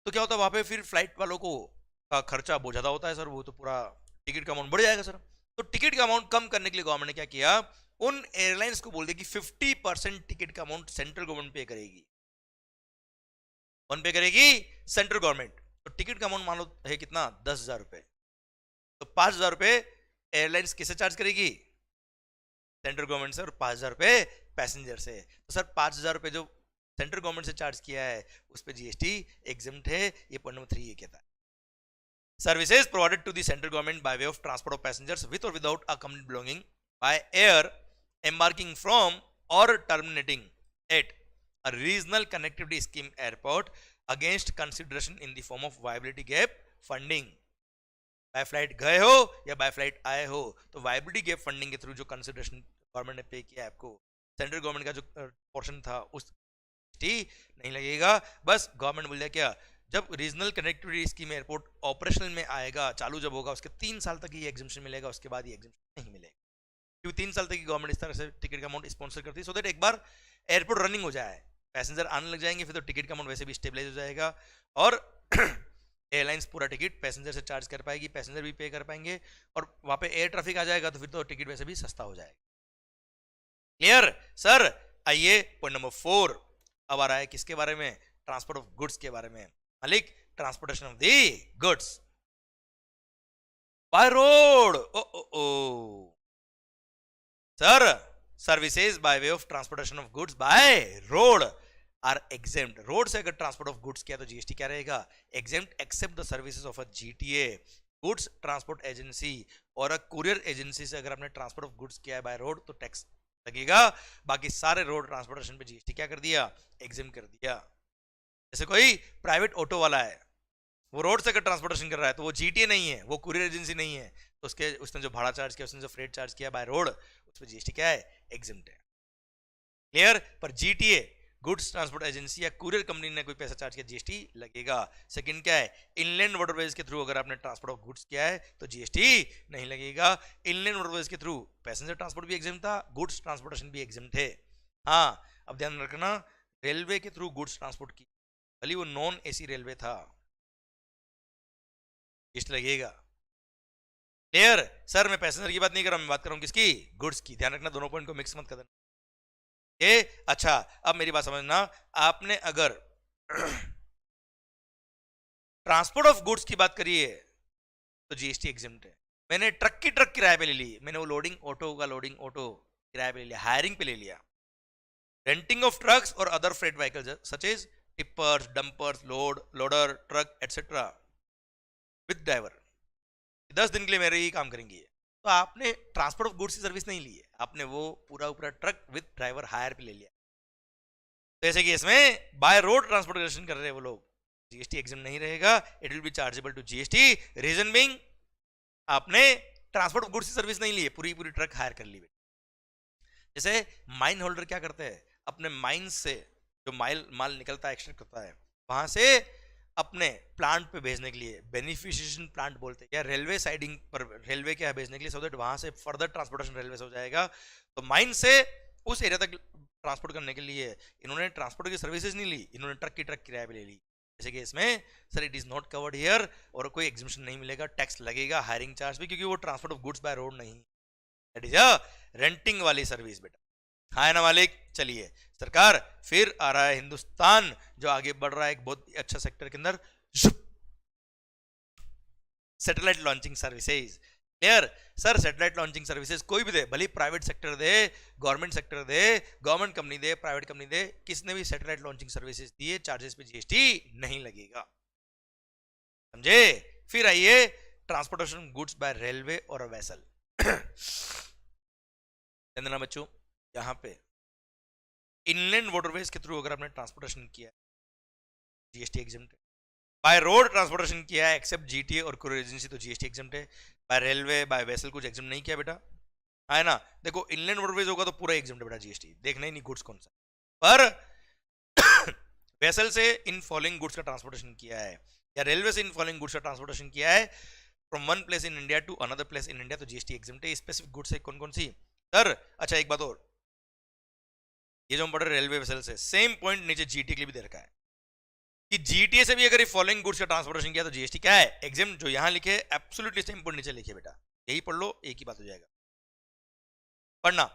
तो क्या होता है वहां पे फिर फ्लाइट वालों को का खर्चा बहुत ज्यादा होता है सर, वो तो पूरा टिकट का अमाउंट बढ़ जाएगा सर। तो टिकट का अमाउंट कम करने के लिए गवर्नमेंट ने क्या किया, उन एयरलाइंस को बोल दिया कि 50% टिकट का अमाउंट सेंट्रल गवर्नमेंट पे करेगी। कौन पे करेगी, सेंट्रल गवर्नमेंट। तो टिकट का अमाउंट मान लो है कितना, 10,000 रुपए, तो 5,000 रुपए एयरलाइंस किसे चार्ज करेगी, सेंट्रल गवर्नमेंट से, और 5,000 रुपए पैसेंजर से। तो सर 5,000 रुपए जो सेंट्रल गवर्नमेंट से चार्ज किया है उस पर जीएसटी एग्जम्प्ट है। ये पॉइंट नंबर 3 ये कहता है services provided to the central government by way of transport of passengers with और without a company belonging by air embarking from or terminating at a regional connectivity scheme airport against consideration in the form of viability gap funding। By flight गए हो या by flight आए हो, तो viability gap funding के through जो consideration government ने पे किया है आपको, सेंट्रल गवर्नमेंट का जो पोर्शन था उस नहीं लगेगा। बस गवर्नमेंट बोल दिया क्या, जब regional connectivity scheme airport operational में आएगा, चालू जब होगा, उसके 3 साल तक ये एग्जम्पशन मिलेगा, उसके बाद ये एग्जम्पशन नहीं मिलेगा, क्योंकि 3 साल तक की गवर्नमेंट इस तरह से टिकट का अमाउंट स्पॉन्सर करती है, सो दैट एक बार एयरपोर्ट रनिंग हो जाए, पैसेंजर आने लग जाएंगे, फिर तो टिकट का अमाउंट वैसे भी स्टेबलाइज हो जाएगा, और एयरलाइंस पूरा टिकट पैसेंजर से चार्ज कर पाएगी, पैसेंजर भी पे कर पाएंगे, और वहां पे एयर ट्रैफिक आ जाएगा तो फिर तो टिकट वैसे भी सस्ता हो जाएगा। Clear sir. आइए पॉइंट नंबर 4 अब आ रहा है किसके बारे में, ट्रांसपोर्ट ऑफ गुड्स के बारे में। मालिक transportation of the goods by road. ओ ओ ओ sir services by way of transportation of goods by road are exempt. Road से अगर ट्रांसपोर्ट ऑफ गुड्स किया तो जीएसटी क्या रहेगा, exempt except the services of a GTA goods transport agency, और अ कुरियर एजेंसी से अगर आपने ट्रांसपोर्ट ऑफ गुड्स किया है बाय रोड तो टैक्स लगेगा। बाकी सारे रोड ट्रांसपोर्टेशन पे जीएसटी क्या कर दिया, एग्जेम्प्ट कर दिया। जैसे कोई प्राइवेट ऑटो वाला है, वो रोड से अगर ट्रांसपोर्टेशन कर रहा है तो वो जीटीए नहीं है, वो कुरियर एजेंसी नहीं है, तो उसने जो भाड़ा चार्ज किया, उसने जो फ्रेट चार्ज किया बाय रोड, उस पर जीएसटी क्या है, एग्जेम्प्ट है। क्लियर। पर जीटीए गुड्स ट्रांसपोर्ट एजेंसी या कुरियर कंपनी ने कोई पैसा चार्ज किया, जीएसटी लगेगा। सेकंड क्या है, इनलैंड वाटरवेज के थ्रू अगर आपने ट्रांसपोर्ट ऑफ गुड्स किया है तो जीएसटी नहीं लगेगा। इनलैंड वाटरवेज के थ्रू पैसेंजर ट्रांसपोर्ट भी एग्जेम्प्ट था, गुड्स ट्रांसपोर्टेशन भी एग्जेम्प्ट है। हाँ अब ध्यान रखना, रेलवे के थ्रू गुड्स ट्रांसपोर्ट की, भले वो नॉन एसी रेलवे था, जीएसटी लगेगा। Clear sir. मैं पैसेंजर की बात नहीं कर रहा, मैं बात कर रहा हूं किसकी, गुड्स की। ध्यान रखना, दोनों पॉइंट को मिक्स मत कर देना। अच्छा अब मेरी बात समझना, आपने अगर ट्रांसपोर्ट ऑफ गुड्स की बात करी है तो जीएसटी एग्जेम्प्ट है। मैंने ट्रक किराए पे ले ली, मैंने वो लोडिंग ऑटो किराए पे ले लिया, हायरिंग पे ले लिया। रेंटिंग ऑफ ट्रक्स और other freight vehicles such as tippers, dumpers, loader, truck etcetera with driver, 10 दिन के लिए मेरे ही काम करेंगे। तो आपने ट्रांसपोर्ट ऑफ गुड्स की सर्विस नहीं ली है, आपने वो पूरा ट्रक विद ड्राइवर हायर पे ले लिया। तो ऐसे केस में बाय रोड ट्रांसपोर्टेशन कर रहे हैं वो लोग, जीएसटी एग्जाम नहीं रहेगा, it will be chargeable to GST. Reason being आपने ट्रांसपोर्ट ऑफ गुड्स की सर्विस नहीं ली है, पूरी ट्रक हायर कर ली। जैसे माइन होल्डर क्या करते हैं, अपने माइन से जो माल निकलता है, एक्सट्रैक्ट होता है, वहां से अपने प्लांट पे भेजने के लिए बेनिफिशिएशन प्लांट बोलते हैं, या रेलवे साइडिंग पर रेलवे के यहाँ भेजने के लिए, सो दैट वहां से फर्दर ट्रांसपोर्टेशन रेलवे से हो जाएगा। तो माइन से उस एरिया तक ट्रांसपोर्ट करने के लिए इन्होंने ट्रांसपोर्ट की सर्विसेज नहीं ली, इन्होंने ट्रक किराए पे ले ली। जैसे कि इसमें sir it is not covered here, और कोई एग्जिबिशन नहीं मिलेगा, टैक्स लगेगा, हायरिंग चार्ज भी, क्योंकि वो transport of goods by road नहीं, दैट इज अ रेंटिंग वाली सर्विस बेटा। हाँ है ना मालिक। चलिए सरकार, फिर आ रहा है हिंदुस्तान जो आगे बढ़ रहा है एक बहुत अच्छा सेक्टर के अंदर, satellite launching services. Clear sir. Satellite launching services कोई भी दे, भले प्राइवेट सेक्टर दे, गवर्नमेंट सेक्टर दे, गवर्नमेंट कंपनी दे, प्राइवेट कंपनी दे, किसने भी सैटेलाइट लॉन्चिंग सर्विसेज दिए, चार्जेस पे जीएसटी नहीं लगेगा, समझे। फिर आइए ट्रांसपोर्टेशन गुड्स बाय रेलवे और वेसल। ध्यान देना बच्चों, यहां पे इनलैंड वाटरवेज के थ्रू अगर आपने ट्रांसपोर्टेशन किया जीएसटी एग्जम्प्ट है। बाय रोड ट्रांसपोर्टेशन किया है एक्सेप्ट जीटीए और कोरियर एजेंसी तो जीएसटी एग्जम्प्ट है। बाय रेलवे बाय वेसल कुछ एग्जम्प्ट नहीं किया बेटा, है ना। देखो इनलैंड वाटरवेज होगा तो पूरा एग्जम्प्ट है बेटा जीएसटी, देखना ही नहीं गुड्स कौन सा। पर वेसल से इन फॉलोइंग गुड्स का ट्रांसपोर्टेशन किया है या रेलवे से इन फॉलोइंग गुड्स का ट्रांसपोर्टेशन किया है from one place in India to another place in India तो जीएसटी एग्जम्प्ट है। स्पेसिफिक गुड्स है कौन कौन सी सर? अच्छा एक बात और, ये जो हम पढ़ रहे रेलवे वेसल से, सेम पॉइंट नीचे जीटी के लिए भी दे रखा है कि जीटीए से भी अगर फॉलोइंग गुड्स का ट्रांसपोर्टेशन किया तो जीएसटी क्या है? एग्जम्प्ट। जो यहां लिखे एब्सोल्युटली सेम पॉइंट नीचे लिखे बेटा, यही पढ़ लो एक ही बात हो जाएगा। पढ़ना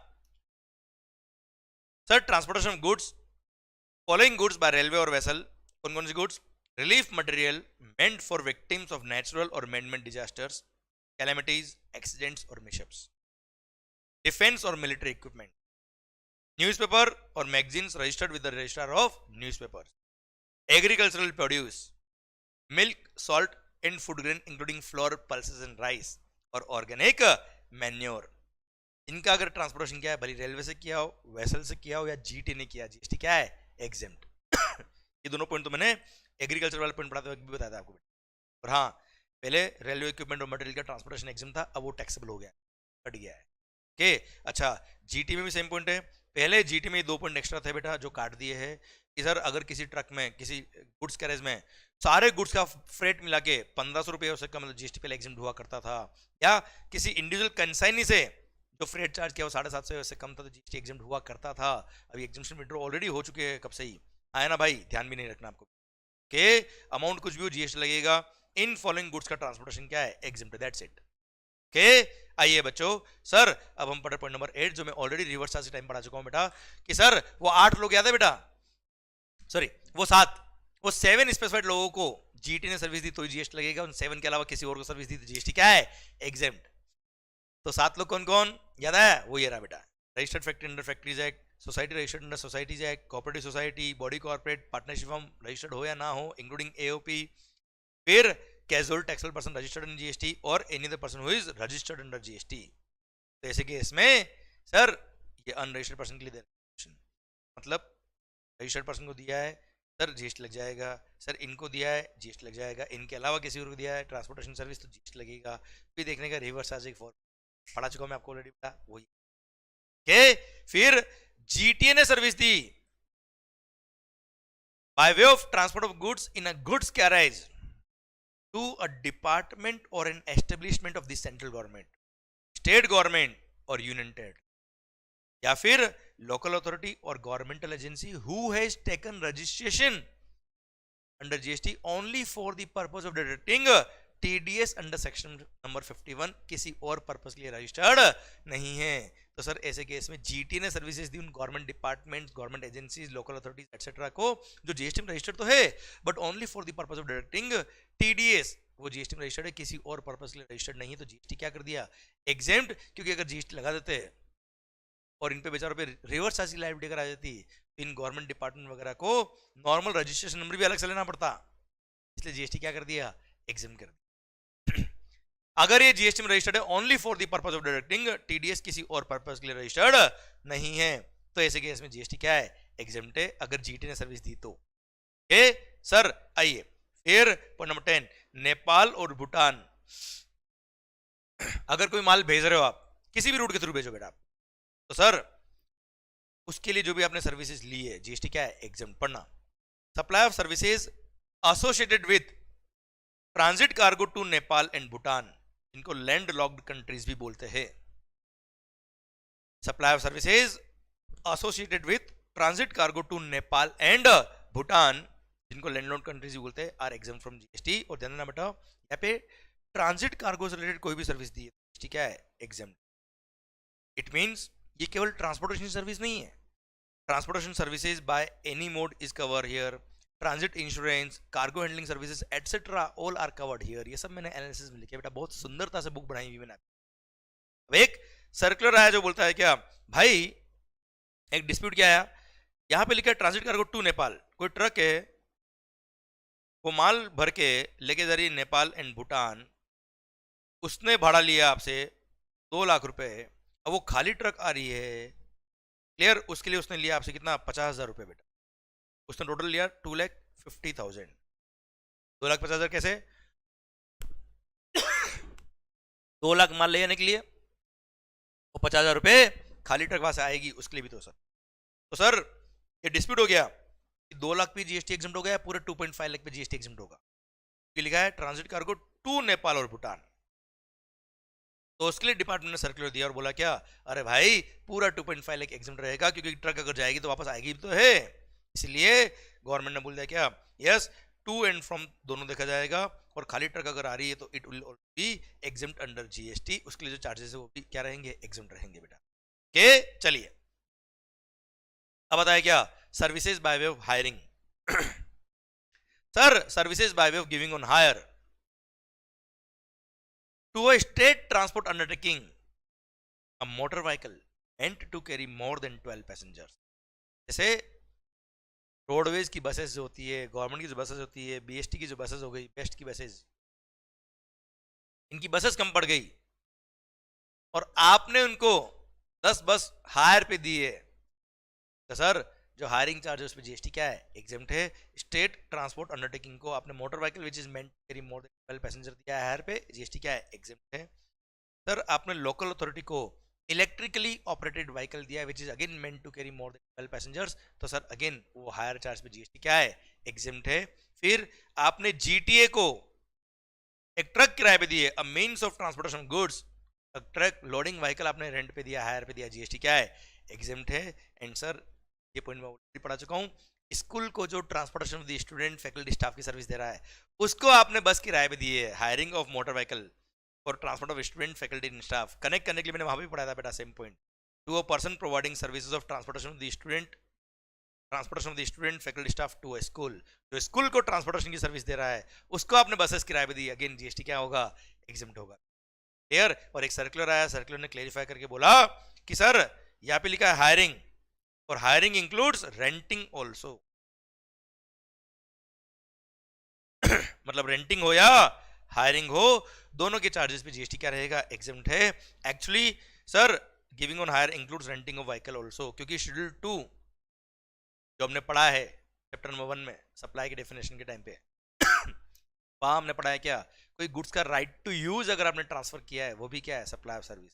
sir transportation of goods following goods by railway और वेसल, कौन कौन सी goods? Relief material meant for victims of natural और मैन-मेड डिजास्टर्स, कैलेमिटीज, एक्सीडेंट्स और मिशअप्स, डिफेंस और मिलिट्री इक्विपमेंट, न्यूज़पेपर और magazines registered with the registrar of newspapers, agricultural produce, milk, salt and food grain including flour, pulses and rice और organic manure. इनका अगर transportation किया है, भले railway से किया हो, वेसल से किया हो या जीटी ने किया, जीएसटी क्या है? एग्जेम्प्ट। ये दोनों पॉइंट तो मैंने एग्रीकल्चर वाले पॉइंट पढ़ाते वक्त भी बताया था आपको। और हाँ, पहले रेलवे इक्विपमेंट और मटेरियल का ट्रांसपोर्टेशन एग्जाम था, अब वो टैक्सेबल हो गया, कट गया है। ओके अच्छा, जीटी में भी सेम पॉइंट है। पहले जीटी में 2 पॉइंट एक्स्ट्रा थे बेटा जो काट दिए हैं कि सर अगर किसी ट्रक में, किसी गुड्स कैरेज में सारे गुड्स का फ्रेट मिला के 1500 रुपये हो सकता, मतलब जीएसटी पहले एग्जाम हुआ करता था, या किसी इंडिविजुअल कंसाइनी से जो फ्रेट चार्ज किया वो 750 से कम था तो जीएसटी एग्जाम हुआ करता था। अभी एग्जाम्शन विड्रॉ ऑलरेडी हो चुके हैं, कब से ही आया ना भाई, ध्यान भी नहीं रखना आपको के अमाउंट कुछ भी हो जीएसटी लगेगा। इन फॉलोइंग गुड्स का ट्रांसपोर्टेशन क्या है? Exempt, that's it. ओके आइए बच्चों, सर अब हम पढ़े पॉइंट नंबर 8 जो मैं ऑलरेडी रिवर्स चार्ज टाइम पढ़ा चुका हूं बेटा, कि सर वो 8 लोग याद है बेटा, सॉरी वो 7 स्पेसिफाइड लोगों को जीटी ने सर्विस दी तो जीएसटी लगेगा, उन 7 के अलावा किसी और को सर्विस दी तो जीएसटी क्या है? एग्जाम्प्ट। तो 7 लोग कौन कौन याद है? वो ये रहा बेटा, registered factory under factories act, society registered under societies act, cooperative society, body corporate, partnership firm registered हो या ना हो इंक्लूडिंग एओपी, फिर casual taxable person registered in GST और any other person who is registered under GST. तो ऐसे case में sir ये अनरजिस्टर्ड पर्सन के लिए मतलब रजिस्टर्ड पर्सन को दिया है सर जीएसटी लग जाएगा, सर इनको दिया है जीएसटी लग जाएगा, इनके अलावा किसी और को दिया है ट्रांसपोर्टेशन सर्विस तो जीएसटी लगेगा। फिर देखने का रिवर्स चार्ज एक पढ़ा चुका मैं आपको ऑलरेडी पढ़ा वही के। फिर जीटीए ने service the bye way of transport of goods in a goods carriage to a department or an establishment of the central government, state government or union territory, या फिर local authority or governmental agency who has taken registration under GST only for the purpose of deducting TDS under section number 51, किसी और purpose के लिए registered नहीं है। तो sir ऐसे केस में जीटी ने सर्विसेज दी उन government departments, government agencies, local authorities etcetera को जो जीएसटी में रजिस्टर्ड तो है but only for the purpose of deducting TDS, वो जीएसटी में रजिस्टर्ड है, किसी और पर्पस के लिए रजिस्टर्ड नहीं है तो जीएसटी क्या कर दिया? एग्जेम्प्ट। क्योंकि अगर जीएसटी लगा देते और इन पे बेचारों पे रिवर्स चार्ज की लायबिलिटी अगर आ जाती तो इन गवर्नमेंट डिपार्टमेंट वगैरह को नॉर्मल रजिस्ट्रेशन नंबर भी अलग से लेना पड़ता, इसलिए जीएसटी क्या कर दिया? एग्जेम्प्ट कर दिया। अगर ये जीएसटी में रजिस्टर्ड है only for the purpose of deducting TDS, किसी और पर्पस के लिए रजिस्टर्ड नहीं है, तो ऐसे केस में जीएसटी क्या है? एग्जेम्प्ट है, अगर जीटी ने सर्विस दी तो। सर आइए फिर पॉइंट नंबर 10, नेपाल और भूटान अगर कोई माल भेज रहे हो आप किसी भी रूट के थ्रू भेजो बेटा आप, तो सर उसके लिए जो भी आपने सर्विसेज ली है जीएसटी क्या है? एग्जेम्प्ट। पढ़ना, supply of services associated with transit cargo to Nepal and Bhutan, इनको लैंड लॉक्ड कंट्रीज भी बोलते हैं। Supply of services associated with transit cargo to Nepal and Bhutan, जिनको लैंड लॉक्ड कंट्रीज भी बोलते हैं, आर एग्जेम्प्ट फ्रॉम जीएसटी। और ध्यान देना बेटा, यहाँ पे ट्रांजिट कार्गो से रिलेटेड कोई भी सर्विस दी है जीएसटी क्या है? एग्जेम्प्ट। इट मींस ये केवल ट्रांसपोर्टेशन सर्विस नहीं है, transportation services by any mode is cover here, transit insurance, cargo handling services etcetera all are covered here. ये सब मैंने एनालिसिस में लिखा बेटा, बहुत सुंदरता से बुक बनाई हुई मैंने। अब एक सर्कुलर आया जो बोलता है क्या भाई, एक डिस्प्यूट क्या आया, यहां पे लिखा है ट्रांजिट कार्गो टू नेपाल, कोई ट्रक है वो माल भर के लेके जा रही है नेपाल एंड भूटान, उसने भाड़ा लिया आपसे 2 लाख रुपए, अब वो खाली ट्रक आ रही है क्लियर? उसके लिए उसने लिया आपसे कितना, 50,000 रुपये बेटा। उसने टोटल लिया 2,50,000। 2,50,000 कैसे? 2 लाख माल ले जाने के लिए, वो 50,000 रुपये खाली ट्रक वहां से आएगी, उसके लिए भी तो सर ये डिस्प्यूट हो गया कि 2 लाख पे जीएसटी एग्जम्प्ट हो गया, पूरे 2.5 लाख पे जीएसटी एग्जम्प्ट होगा। ये लिखा है ट्रांजिट कार्गो टू नेपाल और भूटान। तो उसके लिए डिपार्टमेंट ने सर्कुलर दिया और बोला क्या, अरे भाई पूरा 2.5 लाख एग्जम्प्ट रहेगा, क्योंकि ट्रक अगर जाएगी तो वापस आएगी भी तो है। इसलिए गवर्नमेंट ने बोल दिया क्या, यस, टू एंड फ्रॉम दोनों देखा जाएगा, और खाली ट्रक अगर आ रही है तो it will B exempt under GST. उसके लिए जो चार्जेस है वो भी क्या रहेंगे, एग्जम्प्ट रहेंगे बेटा। के चलिए अब बताया क्या, services by way of hiring. Sir services by way of giving on hire to a state transport undertaking a motor vehicle meant to carry more than 12 passengers। जैसे रोडवेज की बसेस जो होती है, गवर्नमेंट की जो बसेस होती है, BST की जो बसेस हो गई, बेस्ट की बसेस, इनकी बसेस कम पड़ गई और आपने उनको 10 बस हायर पे दी है, तो सर जो हायरिंग चार्ज है उस पर जीएसटी क्या है, एग्जेम्प्ट है। स्टेट ट्रांसपोर्ट अंडरटेकिंग को आपने motor vehicle which is meant to carry more than 12 passenger दिया है हायर पे, जीएसटी क्या है, एग्जेम्प्ट है। सर आपने लोकल अथॉरिटी को इलेक्ट्रिकली ऑपरेटेड व्हीकल दिया है which is again meant to carry more than 12 passengers, तो सर अगेन वो हायर चार्ज पे जीएसटी क्या है, एग्जेम्प्ट है। फिर आपने जीटीए को एक ट्रक किराए पे दिए, a means of transportation goods, truck loading vehicle आपने रेंट पे दिया, हायर पे दिया, जीएसटी क्या है, एग्जेम्प्ट है। एंड सर ये पॉइंट मैं ऑलरेडी पढ़ा चुका हूँ, स्कूल को जो transportation of the student faculty staff की सर्विस दे रहा है उसको आपने बस किराए पे दी है, hiring of motor vehicle for transport of student faculty and staff. Connect करने के लिए मैंने वहां भी पढ़ाया था बेटा, same point, to a person providing services of transportation of the student, transportation of the student faculty staff to a school. जो स्कूल को ट्रांसपोर्टेशन की सर्विस दे रहा है उसको आपने बसेस किराए पे दी, अगेन जीएसटी क्या होगा, एग्जेम्प्ट होगा। क्लियर? और एक सर्कुलर आया, सर्कुलर ने क्लेरिफाई करके बोला कि सर यहाँ पे लिखा है हायरिंग, और हायरिंग इंक्लूड्स रेंटिंग ऑल्सो। मतलब रेंटिंग हो या हायरिंग हो, दोनों के चार्जेस पे जीएसटी क्या रहेगा, एग्जेम्प्ट है। Actually sir giving on hire includes renting of vehicle also, क्योंकि शेड्यूल 2 जो हमने पढ़ा है चैप्टर नंबर 1 में सप्लाई के डेफिनेशन के टाइम पे वहां हमने पढ़ा है क्या, कोई गुड्स का राइट टू यूज अगर आपने ट्रांसफर किया है वो भी क्या है, सप्लाई ऑफ सर्विस।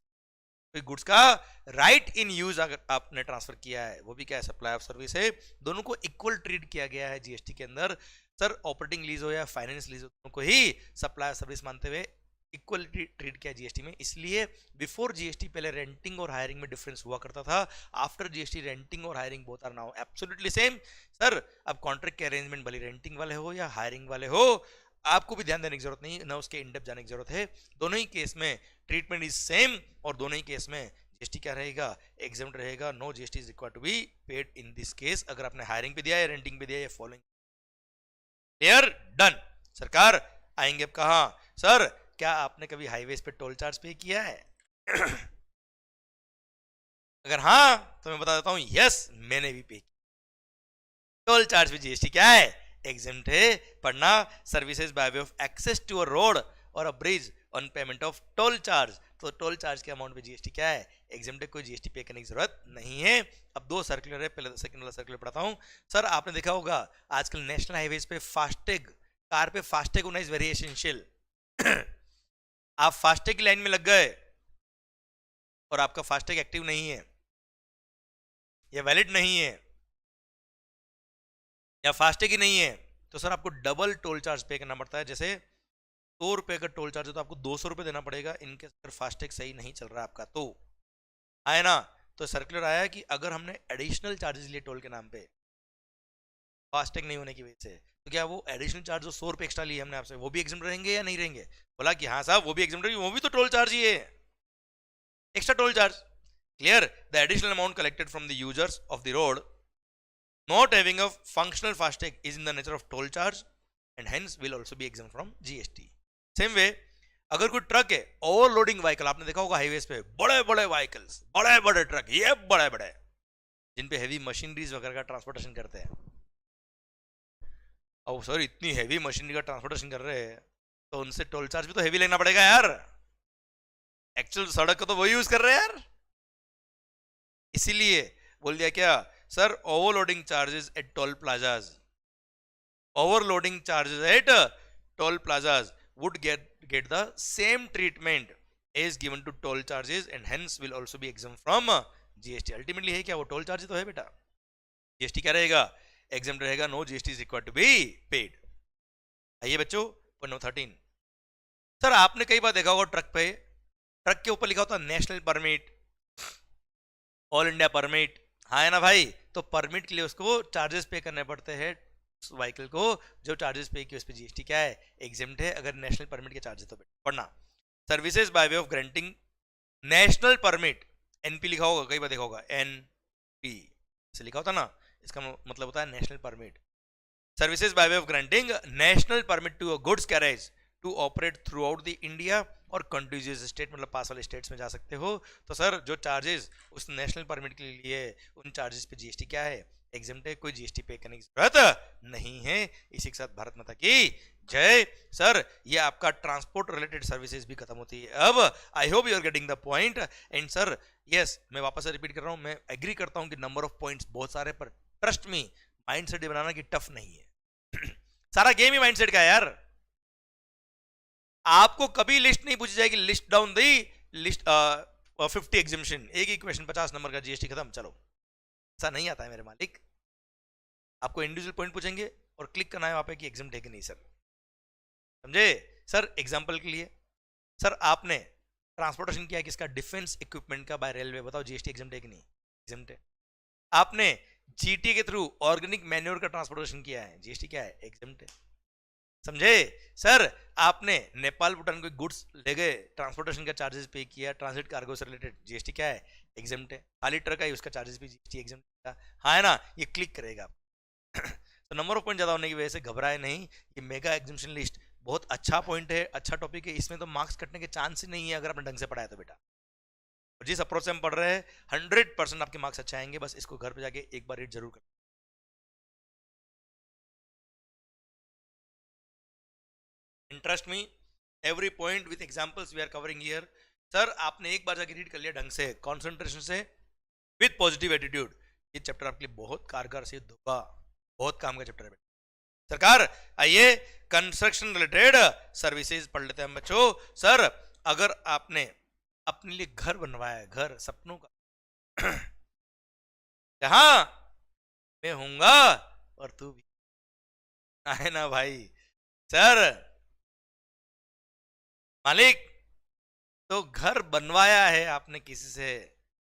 कोई गुड्स का राइट इन यूज अगर आपने ट्रांसफर किया है वो भी क्या है, सप्लाई ऑफ सर्विस है। दोनों को इक्वल ट्रीट किया गया है जीएसटी के अंदर। सर ऑपरेटिंग लीज हो या फाइनेंस लीज हो, दोनों को ही सप्लाई ऑफ सर्विस मानते हुए इक्वल ट्रीट किया जीएसटी में। इसलिए बिफोर जीएसटी पहले रेंटिंग और हायरिंग में डिफरेंस हुआ करता था, आफ्टर जीएसटी रेंटिंग और hiring both are now absolutely same. Sir अब कॉन्ट्रैक्ट के अरेंजमेंट भले रेंटिंग वाले हो या हायरिंग वाले हो, आपको भी ध्यान देने की जरूरत नहीं, ना उसके इनडेप्थ जाने की जरूरत है, दोनों ही केस में ट्रीटमेंट इज सेम, और दोनों ही केस में जीएसटी क्या रहेगा, एग्जेम्प्ट रहेगा। No GST is required to be paid in this case, अगर आपने हायरिंग पे दिया है, रेंटिंग पे दिया है, फॉलोइंग। क्लियर? डन। सरकार आएंगे अब कहा, सर क्या आपने कभी हाईवेज पे टोल चार्ज पे किया है? अगर हाँ तो मैं बता देता हूं, यस मैंने भी पे किया। टोल चार्ज पे जीएसटी क्या है, एग्जेम्प्ट है। पढ़ना, services by way of access to a road और a bridge on payment of toll charge, तो टोल चार्ज के अमाउंट पे जीएसटी क्या है, एग्जेम्प्ट है, कोई जीएसटी पे करने की जरूरत नहीं है। अब 2 सर्कुलर है, पहले सेकंड वाला सर्कुलर पढ़ाता हूं। सर आपने देखा होगा आजकल नेशनल हाईवेज पे फास्टैग, कार पे फास्टैग होना इज वेरी एसेंशियल। आप फास्टैग की लाइन में लग गए और आपका फास्टैग एक्टिव नहीं है या वैलिड नहीं है या फास्टैग ही नहीं है, तो सर आपको डबल टोल चार्ज पे करना पड़ता है। जैसे 100 रुपए का टोल चार्ज है तो आपको 200 रुपए देना पड़ेगा, इनके अगर फास्टैग सही नहीं चल रहा आपका तो, आए ना। तो सर्कुलर आया कि अगर हमने एडिशनल चार्जेस लिए टोल के नाम पे फास्टैग नहीं होने की वजह से, तो क्या वो एडिशनल चार्ज जो 100 रुपए एक्स्ट्रा लिए हमने आपसे वो भी एग्जेम्प्ट रहेंगे या नहीं रहेंगे? बोला कि हाँ साहब वो भी एग्जेम्प्ट रहेंगे, वो भी तो टोल चार्ज ही है, extra toll charge. Clear? The additional amount collected from the users of the road not having a functional FASTag is in the nature of toll charge and hence will also be exempt from GST. Same way, अगर कोई truck है overloading vehicle, आपने देखा होगा highways पे बड़े बड़े vehicles, बड़े बड़े ट्रक, ये बड़े बड़े जिन पे हैवी मशीनरीज वगैरह का ट्रांसपोर्टेशन करते हैं। अब सर इतनी हैवी मशीनरी का ट्रांसपोर्टेशन कर रहे हैं तो उनसे टोल चार्ज भी तो हैवी लेना पड़ेगा यार, एक्चुअल सड़क को तो वही यूज कर रहे हैं यार। इसीलिए बोल दिया क्या sir, overloading charges at toll plazas, overloading charges at toll plazas would get the same treatment as given to toll charges and hence will also be exempt from GST. Ultimately है क्या, वो टोल चार्ज तो है बेटा, GST क्या रहेगा, exam रहेगा, no GST is required to be paid. आइए बच्चों पॉइंट नंबर 13। सर आपने कई बार देखा होगा ट्रक पे, ट्रक के ऊपर लिखा होता है national permit, all India permit, हाँ है ना भाई, तो परमिट के लिए उसको चार्जेस पे करने पड़ते हैं, व्हीकल को जो चार्जेस पे किए उस पे जीएसटी क्या है, एग्जेम्प्ट है, अगर नेशनल परमिट के चार्जेस तो पढ़ना। Services by way of granting national permit, NP लिखा होगा, कई बार देखा होगा एनपी से लिखा होता ना, इसका मतलब होता है national permit. Services by way of granting national permit to a goods carriage to operate throughout the India और कंट्रीज स्टेट, मतलब पास वाले स्टेट्स में जा सकते हो, तो सर जो चार्जेस उस नेशनल परमिट के लिए उन चार्जेस पे जीएसटी क्या है, एग्जेम्प्ट है, कोई जीएसटी पे करने की जरूरत नहीं है। इसी के साथ भारत माता की जय। सर ये आपका ट्रांसपोर्ट रिलेटेड सर्विसेज भी खत्म होती है अब। I hope you are getting the point. And sir yes, मैं वापस से रिपीट कर रहा हूं, मैं एग्री करता हूं कि नंबर ऑफ पॉइंट्स बहुत सारे, पर ट्रस्ट मी माइंडसेट बनाना की टफ नहीं है सारा गेम ही माइंडसेट का है यार। आपको कभी लिस्ट नहीं पूछी जाएगी, लिस्ट डाउन दी लिस्ट 50 एग्जामिशन, एक ही क्वेश्चन 50 नंबर का, जीएसटी खत्म, चलो। ऐसा नहीं आता है मेरे मालिक, आपको इंडिविजुअल पॉइंट पूछेंगे और क्लिक करना है वहां पे कि एग्जाम है कि नहीं सर, समझे। सर एग्जांपल के लिए, सर आपने ट्रांसपोर्टेशन किया है किसका, डिफेंस इक्विपमेंट का बाय रेलवे, बताओ जीएसटी एग्जाम है कि नहीं, एग्जाम है। आपने जीटी के थ्रू ऑर्गेनिक मैन्योर का ट्रांसपोर्टेशन किया है, जीएसटी क्या है, एग्जाम है, समझे। सर आपने नेपाल भूटान कोई गुड्स ले गए, ट्रांसपोर्टेशन का चार्जेस पे किया, ट्रांजिट कार्गो से रिलेटेड, जीएसटी क्या है, एग्जेम्प्ट है। खाली ट्रक है उसका चार्जेस भी जीएसटी एग्जेम्प्ट है, हाँ है ना, ये क्लिक करेगा तो नंबर ऑफ पॉइंट ज्यादा होने की वजह से घबराए नहीं, ये मेगा एग्जामिनेशन लिस्ट बहुत अच्छा पॉइंट है, अच्छा टॉपिक है, इसमें तो मार्क्स कटने के चांस ही नहीं है अगर आपने ढंग से पढ़ाया तो बेटा। और जिस अप्रोच से हम पढ़ रहे हैं 100% आपके मार्क्स अच्छे आएंगे, बस इसको घर पे जाके एक बार रीड जरूर कर। Trust me, every point with examples we are covering here. Sir आपने एक बार जाके रीड कर लिया ढंग से, कंसंट्रेशन से, विद पॉजिटिव एटीट्यूड, ये चैप्टर आपके लिए बहुत कारगर सिद्ध होगा, बहुत काम का चैप्टर है बेटा। सरकार आइए कंस्ट्रक्शन रिलेटेड सर्विसेज पढ़ लेते हैं हम बच्चों। सर अगर आपने अपने लिए घर बनवाया है, घर सपनों का जहां मैं हूंगा और तू भी, है ना भाई। सर मालिक तो घर बनवाया है आपने किसी से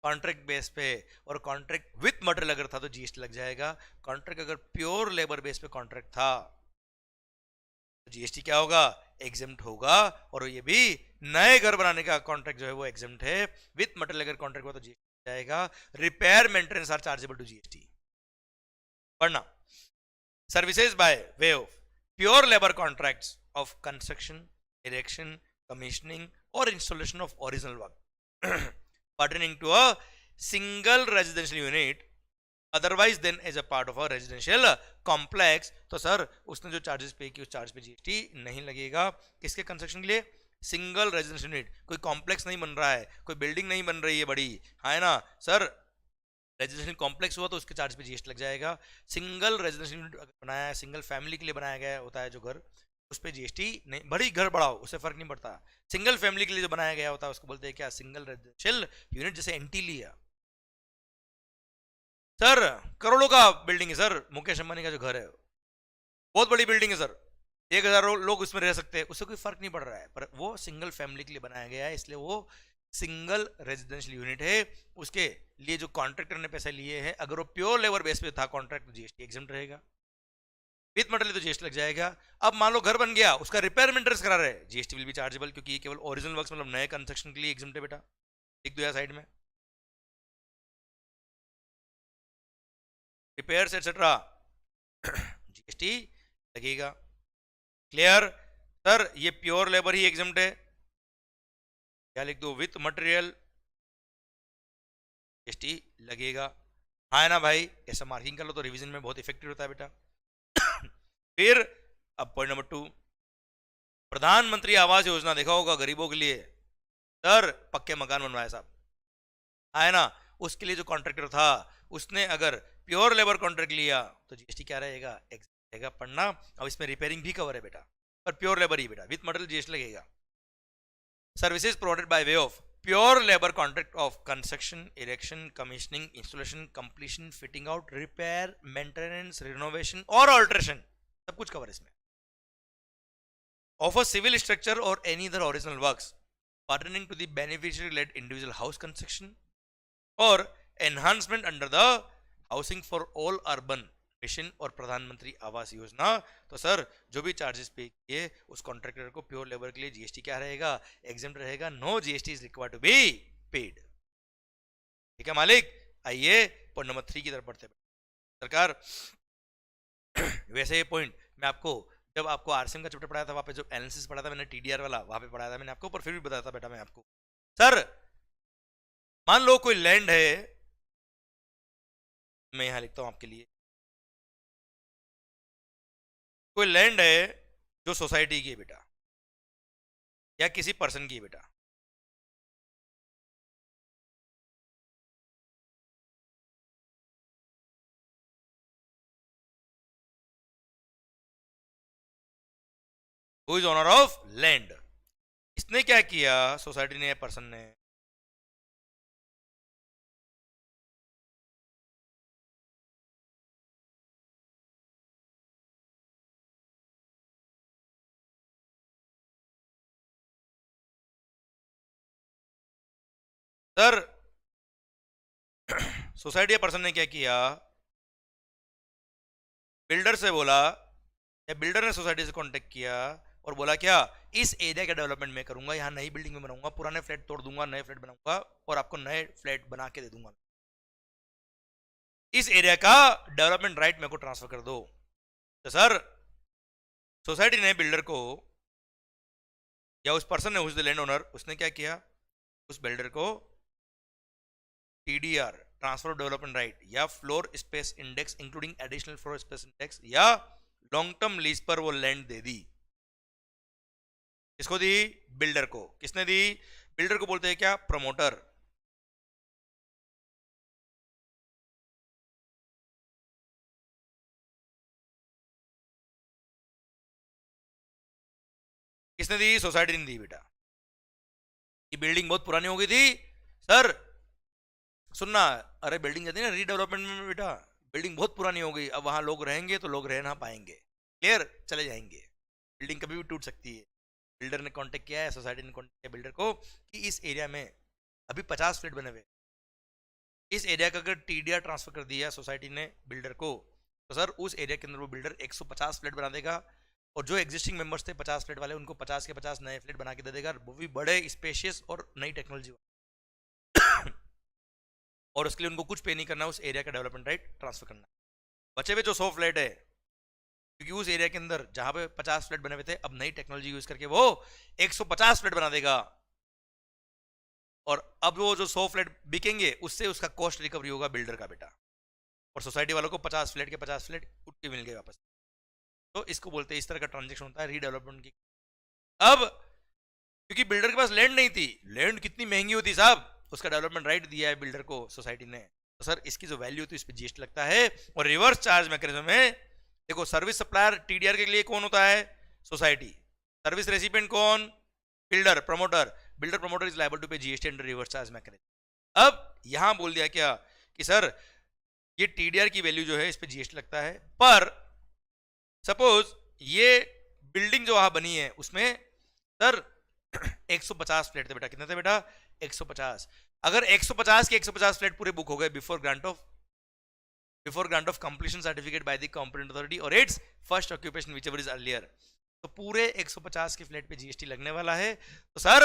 कॉन्ट्रैक्ट बेस पे, और कॉन्ट्रैक्ट विथ मटेरियल अगर था तो जीएसटी लग जाएगा, कॉन्ट्रैक्ट अगर प्योर लेबर बेस पे कॉन्ट्रैक्ट था तो जीएसटी क्या होगा, एग्जेम्प्ट होगा। और ये भी नए घर बनाने का कॉन्ट्रैक्ट जो है वो एग्जेम्प्ट है, विथ मटेरियल अगर कॉन्ट्रैक्ट हुआ तो जीएसटी जाएगा। Repair maintenance are chargeable to GST. पढ़ना, services by way of pure labour contracts of construction, erection, commissioning or installation of original work pertaining to a single residential unit otherwise than as a part of a residential complex, तो sir उसने जो charges पे की उस charge पे GST नहीं लगेगा। किसके कंस्ट्रक्शन के लिए, सिंगल रेजिडेंशियल यूनिट, कोई कॉम्प्लेक्स नहीं बन रहा है, कोई बिल्डिंग नहीं बन रही है बड़ी, है ना सर, रेजिडेंशियल कॉम्प्लेक्स हुआ तो उसके चार्ज पे जीएसटी लग जाएगा। सिंगल रेजिडेंशियल यूनिट बनाया है, सिंगल फैमिली के लिए बनाया गया होता है जो घर, उस पर जीएसटी नहीं, बड़ी घर बढ़ाओ उससे फर्क नहीं पड़ता, सिंगल फैमिली के लिए जो बनाया गया होता है उसको बोलते हैं क्या, सिंगल रेजिडेंशियल यूनिट। जैसे एंटी लिया, सर करोड़ों का बिल्डिंग है सर, मुकेश अंबानी का जो घर है बहुत बड़ी बिल्डिंग है सर, 1000 लोग उसमें रह सकते हैं, उससे कोई फर्क नहीं पड़ रहा है, पर वो सिंगल फैमिली के लिए बनाया गया है, इसलिए वो सिंगल रेजिडेंशियल यूनिट है। उसके लिए जो कॉन्ट्रैक्टर ने पैसे लिए हैं, अगर वो प्योर लेबर बेस पे था कॉन्ट्रैक्ट तो जीएसटी एग्जेम्प्ट रहेगा, विथ मटेरियल तो जीएसटी लग जाएगा। अब मान लो घर बन गया, उसका रिपेयर मेंटेनेंस करा रहे, जीएसटी विल बी चार्जेबल, क्योंकि ये केवल ओरिजिनल वर्क्स मतलब नए कंस्ट्रक्शन के लिए एग्जेम्प्ट है बेटा। लिख दो यार साइड में, रिपेयर्स एटसेट्रा जीएसटी लगेगा। क्लियर सर, ये प्योर लेबर ही एग्जेम्प्ट है, क्या लिख दो, विथ मटेरियल जीएसटी लगेगा, हाँ है ना भाई। ऐसा मार्किंग कर लो तो रिवीजन में बहुत इफेक्टिव होता है बेटा। फिर अब पॉइंट नंबर 2, प्रधानमंत्री आवास योजना देखा होगा गरीबों के लिए, सर पक्के मकान बनवाए साहब, है ना, उसके लिए जो कॉन्ट्रैक्टर था उसने अगर प्योर लेबर कॉन्ट्रैक्ट लिया तो जीएसटी क्या रहेगा, रहेगा पढ़ना। अब इसमें रिपेयरिंग भी कवर है बेटा, पर प्योर लेबर ही बेटा, विथ मटेरियल जीएसटी लगेगा। Services provided by way of pure labour contract of construction, erection, commissioning, installation, completion, fitting out, repair, maintenance, renovation और ऑल्ट्रेशन, सब कुछ कवर इसमें। ऑफ अ सिविल स्ट्रक्चर और any other original works pertaining to the beneficiary led individual house construction or enhancement under the housing for all urban mission और प्रधानमंत्री आवास योजना। तो sir जो भी चार्जेस पे किए उस कॉन्ट्रैक्टर को प्योर लेबर के लिए जीएसटी क्या रहेगा, एग्जेम्प्ट रहेगा। No GST is required to be paid. ठीक है मालिक, आइए पॉइंट नंबर 3 की तरफ बढ़ते हैं। सरकार वैसे ये पॉइंट मैं आपको जब आपको आरसीएम का चैप्टर पढ़ाया था, वहां पे जो एनालिसिस पढ़ा था मैंने, टीडीआर वाला वहां पे पढ़ाया था मैंने आपको, पर फिर भी बताया था बेटा मैं आपको। सर मान लो कोई लैंड है, मैं यहां लिखता हूं आपके लिए, कोई लैंड है जो सोसाइटी की है बेटा या किसी पर्सन की है बेटा, who is owner of land. इसने क्या किया, सोसाइटी ने या पर्सन ने, सर सोसाइटी या पर्सन ने क्या किया, बिल्डर से बोला या बिल्डर ने सोसाइटी से कांटेक्ट किया और बोला क्या, इस एरिया का डेवलपमेंट मैं करूंगा, यहां नई बिल्डिंग में बनाऊंगा, पुराने फ्लैट तोड़ दूंगा, नए फ्लैट बनाऊंगा और आपको नए फ्लैट बना के दे दूंगा, इस एरिया का डेवलपमेंट राइट मेरे को ट्रांसफर कर दो। तो सर सोसाइटी ने बिल्डर को या उस पर्सन ने, उस लैंड ओनर, उसने क्या किया, उस बिल्डर को TDR transfer of development right या floor space index including additional floor space index या लॉन्ग टर्म लीज पर वो लैंड दे दी। किसको दी, बिल्डर को। किसने दी, बिल्डर को बोलते हैं क्या, प्रमोटर। किसने दी, सोसाइटी ने दी बेटा। ये बिल्डिंग बहुत पुरानी हो गई थी सर, सुनना, अरे बिल्डिंग जाती है ना रीडेवलपमेंट में बेटा, बिल्डिंग बहुत पुरानी हो गई, अब वहां लोग रहेंगे तो लोग रह ना पाएंगे, क्लियर, चले जाएंगे, बिल्डिंग कभी भी टूट सकती है। बिल्डर ने कांटेक्ट किया है, सोसाइटी ने कांटेक्ट किया बिल्डर को कि इस एरिया में अभी 50 फ्लैट बने हुए, इस एरिया का अगर टीडीआर ट्रांसफर कर दिया सोसाइटी ने बिल्डर को, तो सर उस एरिया के अंदर वो बिल्डर 150 फ्लैट बना देगा और जो एग्जिस्टिंग मेंबर्स थे 50 फ्लैट वाले, उनको 50 के 50 नए फ्लैट बना के दे देगा, वो भी बड़े स्पेशियस और नई टेक्नोलॉजी और उसके लिए उनको कुछ पे नहीं करना, उस एरिया का डेवलपमेंट राइट ट्रांसफर करना। बचे हुए जो 100 फ्लैट है, क्योंकि उस एरिया के अंदर जहां पे 50 फ्लैट बने हुए थे, अब नई टेक्नोलॉजी यूज करके वो 150 फ्लैट बना देगा और अब वो जो 100 फ्लैट बिकेंगे उससे उसका कॉस्ट रिकवरी होगा बिल्डर का बेटा, और सोसाइटी वालों को 50 फ्लैट के 50 फ्लैट उठ के मिल गए वापस। तो इसको बोलते हैं, इस तरह का ट्रांजेक्शन होता है रीडेवलपमेंट की। अब क्योंकि बिल्डर के पास लैंड नहीं थी, लैंड कितनी महंगी होती साहब, उसका डेवलपमेंट राइट दिया है बिल्डर को सोसाइटी ने, तो सर इसकी जो वैल्यू होती है इस पर जीएसटी लगता है। और रिवर्स चार्ज मैकेनिज्म में देखो, सर्विस सप्लायर टीडीआर के लिए कौन होता है, सोसाइटी, सर्विस रेसिपिएंट कौन, builder promoter, builder promoter is liable to pay GST under reverse charge mechanism. अब यहां बोल दिया क्या कि सर ये टीडीआर की वैल्यू जो है इस पे जीएसटी लगता है, पर सपोज ये बिल्डिंग जो वहां बनी है उसमें सर 150 फ्लैट थे बेटा, कितने थे बेटा, 150। अगर 150 के 150 फ्लैट पूरे बुक हो गए before grant of completion certificate by the competent authority और its first occupation whichever is earlier, तो पूरे 150 के फ्लैट पे जीएसटी लगने वाला है। तो सर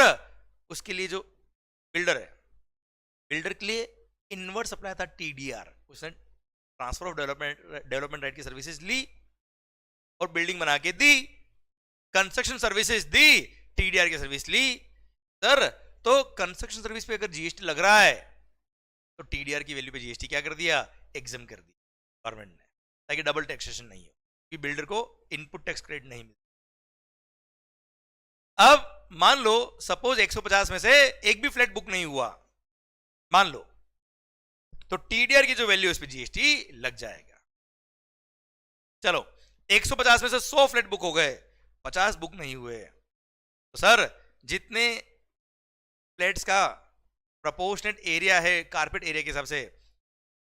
उसके लिए जो बिल्डर है, बिल्डर के लिए इनवर्स अप्लाई था टीडीआर, उसने ट्रांसफर ऑफ डेवलपमेंट राइट की सर्विसेज ली और बिल्डिंग बना के दी, कंस्ट्रक्शन सर्विसेज दी, टीडीआर की सर्विस ली। सर तो कंस्ट्रक्शन सर्विस पे अगर जीएसटी लग रहा है तो टीडीआर की वैल्यू पे जीएसटी क्या कर दिया, एग्जम कर दी गवर्नमेंट ने, ताकि डबल टैक्सेशन नहीं हो, कि बिल्डर को इनपुट टैक्स क्रेडिट नहीं मिलता। अब मान लो सपोज 150 में से एक भी फ्लैट बुक नहीं हुआ, मान लो तो टीडीआर की जो वैल्यू उस पर जीएसटी लग जाएगा। चलो 150 में से 100 फ्लैट बुक हो गए, 50 बुक नहीं हुए, तो सर जितने फ्लैट्स का प्रोपोर्शनेट एरिया है कारपेट एरिया के हिसाब से,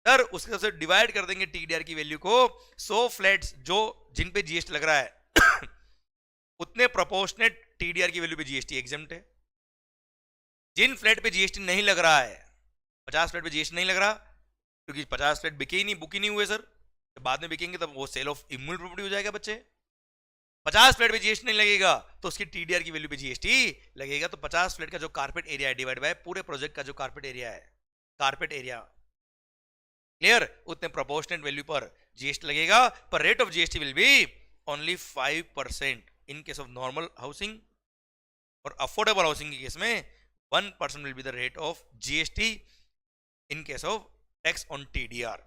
सर उसके हिसाब से डिवाइड कर देंगे टीडीआर की वैल्यू को। 100 फ्लैट्स जो जिन पे जीएसटी लग रहा है उतने प्रोपोर्शनेट टीडीआर की वैल्यू पे जीएसटी एग्जेम्प्ट है। जिन फ्लैट पे जीएसटी नहीं लग रहा है, 50 फ्लैट पे जीएसटी नहीं लग रहा क्योंकि 50 फ्लैट बिके ही नहीं, बुक ही नहीं हुए सर, तो बाद में बिकेंगे तब वो सेल ऑफ इम्यूल प्रॉपर्टी हो जाएगा बच्चे। 50 फ्लैट पे जीएसटी नहीं लगेगा तो उसकी टीडीआर की वैल्यू पे जीएसटी लगेगा। तो 50 फ्लैट का जो कारपेट एरिया है डिवाइड बाय पूरे प्रोजेक्ट का जो कारपेट एरिया है, कारपेट एरिया, क्लियर, उतने प्रोपोर्शनेट वैल्यू पर जीएसटी लगेगा। पर rate of GST will be only 5% in case of normal housing, और अफोर्डेबल हाउसिंग के केस में 1% will be the rate of GST in case of tax on TDR.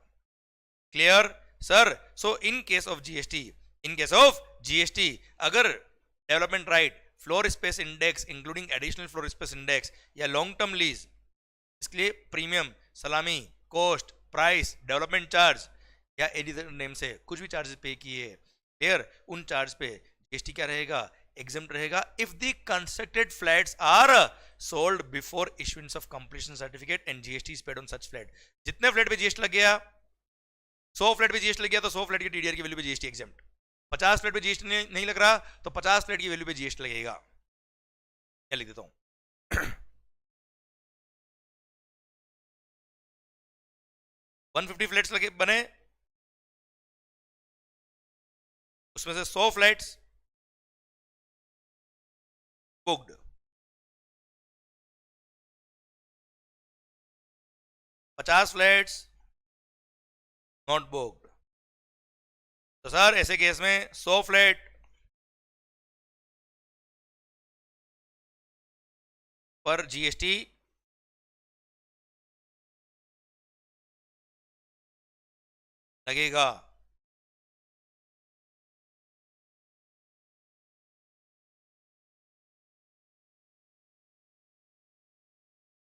Clear sir? So in case of GST, in case of GST अगर development right, floor space index including additional floor space index या long term lease, इसके लिए premium, सलामी, cost, price, development charge या any name से कुछ भी charges पे किए, क्लियर, उन चार्ज पे जीएसटी क्या रहेगा? एग्जेम्प्ट रहेगा। If the constructed flats are sold before issuance of completion certificate and GST is paid on such flat. जितने फ्लैट पे जीएसटी लग गया, 100 फ्लैट पे जीएसटी लग गया तो 100 फ्लैट की टीडीआर की वैल्यू पे जीएसटी एग्जेम्प्ट। 50 फ्लैट पे जीएसटी नहीं लग रहा तो 50 फ्लैट की वैल्यू पे जीएसटी लगेगा। क्या लिख देता हूं 150 फ्लैट्स लगे बने, उसमें से 100 flats booked, 50 flats not booked. तो सर ऐसे केस में 100 फ्लैट पर जीएसटी लगेगा।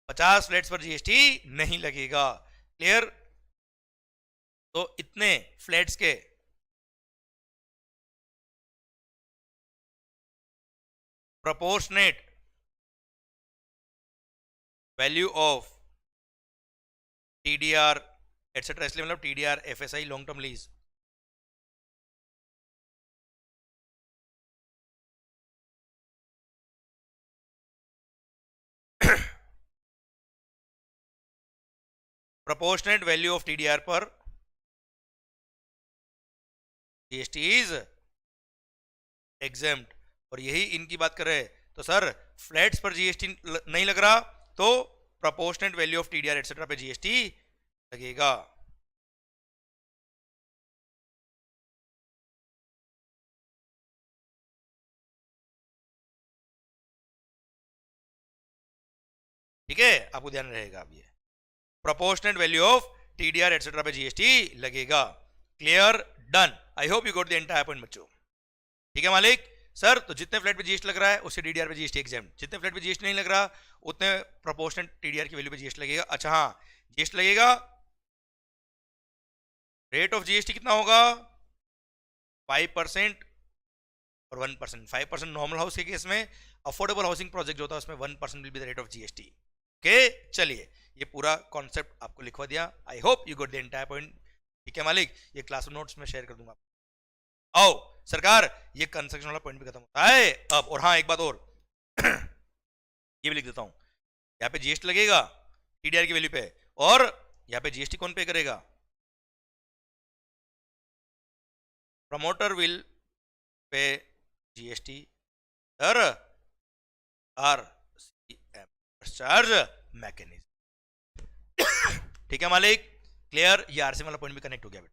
पचास फ्लैट्स पर जीएसटी नहीं लगेगा। क्लियर? तो इतने फ्लैट्स के proportionate value of TDR etcetera, इसलिए मतलब TDR, FSI, long term lease, proportionate value of TDR पर जीएसटी इज एग्जेम्प्ट। और यही इनकी बात कर रहे हैं। तो सर फ्लैट्स पर जीएसटी नहीं लग रहा तो proportionate value of TDR etcetera पे जीएसटी लगेगा। ठीक है, आपको ध्यान रहेगा। अब ये proportionate value of TDR etcetera पे जीएसटी लगेगा। Clear? Done. I hope you got the entire point बच्चों। ठीक है मालिक? सर तो जितने फ्लैट पे जीएसटी लग रहा है उससे टीडीआर पे जीएसटी एग्जेम्प्ट, जितने फ्लैट पे जीएसटी नहीं लग रहा उतने प्रोपोर्शनेट टीडीआर की वैल्यू पे जीएसटी लगेगा। अच्छा हाँ, जीएसटी लगेगा, रेट ऑफ जीएसटी कितना होगा? 5% और 1%। 5% नॉर्मल हाउस के केस में, अफोर्डेबल हाउसिंग प्रोजेक्ट जो होता है उसमें 1% will be the rate of GST. Okay, चलिए ये पूरा कॉन्सेप्ट आपको लिखवा दिया। आई hope you got the entire point. ठीक है मालिक, ये क्लासरूम नोट्स में शेयर कर दूंगा। आओ सरकार, ये कंस्ट्रक्शन वाला पॉइंट भी खत्म होता है अब। और हाँ एक बात और ये भी लिख देता हूं, यहाँ पे जीएसटी लगेगा टीडीआर की वैल्यू पे, और यहाँ पे जीएसटी कौन पे करेगा? Promoter will pay GST sir RCM, charge mechanism. ठीक है मालिक? क्लियर? ये आरसीएम वाला पॉइंट भी कनेक्ट हो गया बेटा।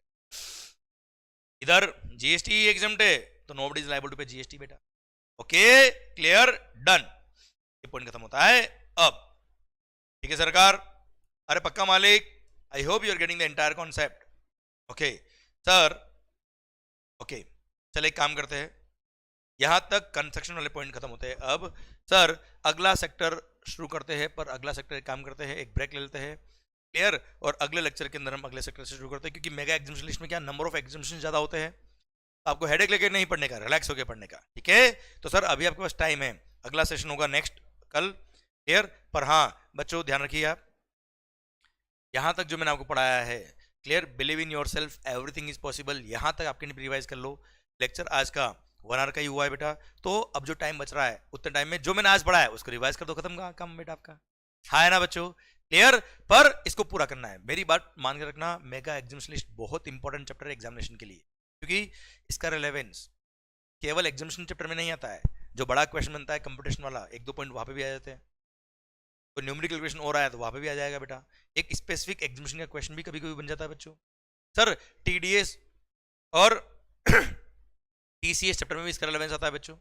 इधर जीएसटी एग्जेम्प्ट है तो nobody is liable to pay GST बेटा। Okay, clear? डन। ये पॉइंट खत्म होता है अब। ठीक है सरकार? अरे पक्का मालिक? I hope you are getting the entire concept. Okay sir, okay चल एक काम करते हैं, यहां तक कंस्ट्रक्शन वाले पॉइंट खत्म होते हैं। अब सर अगला सेक्टर शुरू करते हैं, पर अगला सेक्टर एक काम करते हैं, एक ब्रेक ले लेते हैं, क्लियर। और अगले लेक्चर के अंदर हम अगले सेक्टर से शुरू करते हैं, क्योंकि मेगा एग्जामिनेशन लिस्ट में क्या नंबर ऑफ एग्जामिनेशन ज्यादा होते हैं, आपको हेडेक लेके नहीं पढ़ने का, रिलैक्स होकर पढ़ने का, ठीक है। तो सर अभी आपके पास टाइम है, अगला सेशन होगा नेक्स्ट कल, क्लियर। पर हाँ बच्चों ध्यान रखिए आप, यहां तक जो मैंने आपको पढ़ाया है, clear, believe in your self, everything is possible, यहां तक आपके रिवाइज कर लो। लेक्चर आज का 1 आवर का ही हुआ है बेटा, तो अब जो टाइम बच रहा है उतने टाइम में जो मैंने आज पढ़ा है उसको रिवाइज कर दो, खत्म का काम बेटा आपका, हाँ है ना बच्चों, क्लियर। पर इसको पूरा करना है, मेरी बात मान के रखना, मेगा एग्जामिनेशन लिस्ट बहुत इंपॉर्टेंट चैप्टर है एग्जामिनेशन के लिए, क्योंकि इसका रिलेवेंस केवल एग्जामिनेशन चैप्टर में नहीं आता है, जो बड़ा क्वेश्चन बनता है कंपटीशन वाला, 1-2 पॉइंट वहां पे भी आ जाते हैं, तो न्यूमेरिकल क्वेश्चन हो रहा है तो वहां पे भी आ जाएगा बेटा, एक स्पेसिफिक एग्जामिनेशन का क्वेश्चन भी कभी कभी बन जाता है बच्चों। सर टीडीएस और टीसीएस चैप्टर में भी इसका रिलेवेंस आता है बच्चों।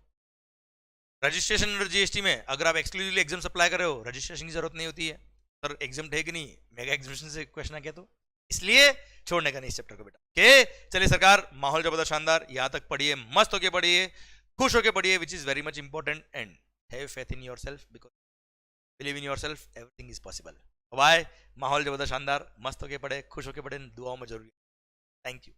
रजिस्ट्रेशन और जीएसटी में अगर आप एक्सक्लूसिवली एग्जाम अप्लाई कर रहे हो, रजिस्ट्रेशन की जरूरत नहीं होती है, सर एग्जाम है कि नहीं, मेगा एग्जामिनेशन से क्वेश्चन आ गया तो इसलिए छोड़ने का नहीं इस चैप्टर को बेटा, ओके। चलिए सरकार, माहौल जबरदस्त शानदार, यहां तक पढ़िए, मस्त होके पढ़िए, खुश होके पढ़िए, which is very much important, and have faith in yourself, because believe in yourself, everything is possible. Bye, माहौल जबरदस्त शानदार, मस्त होके पढ़े, खुश होके पढ़े, दुआओं में जरूरी। Thank you.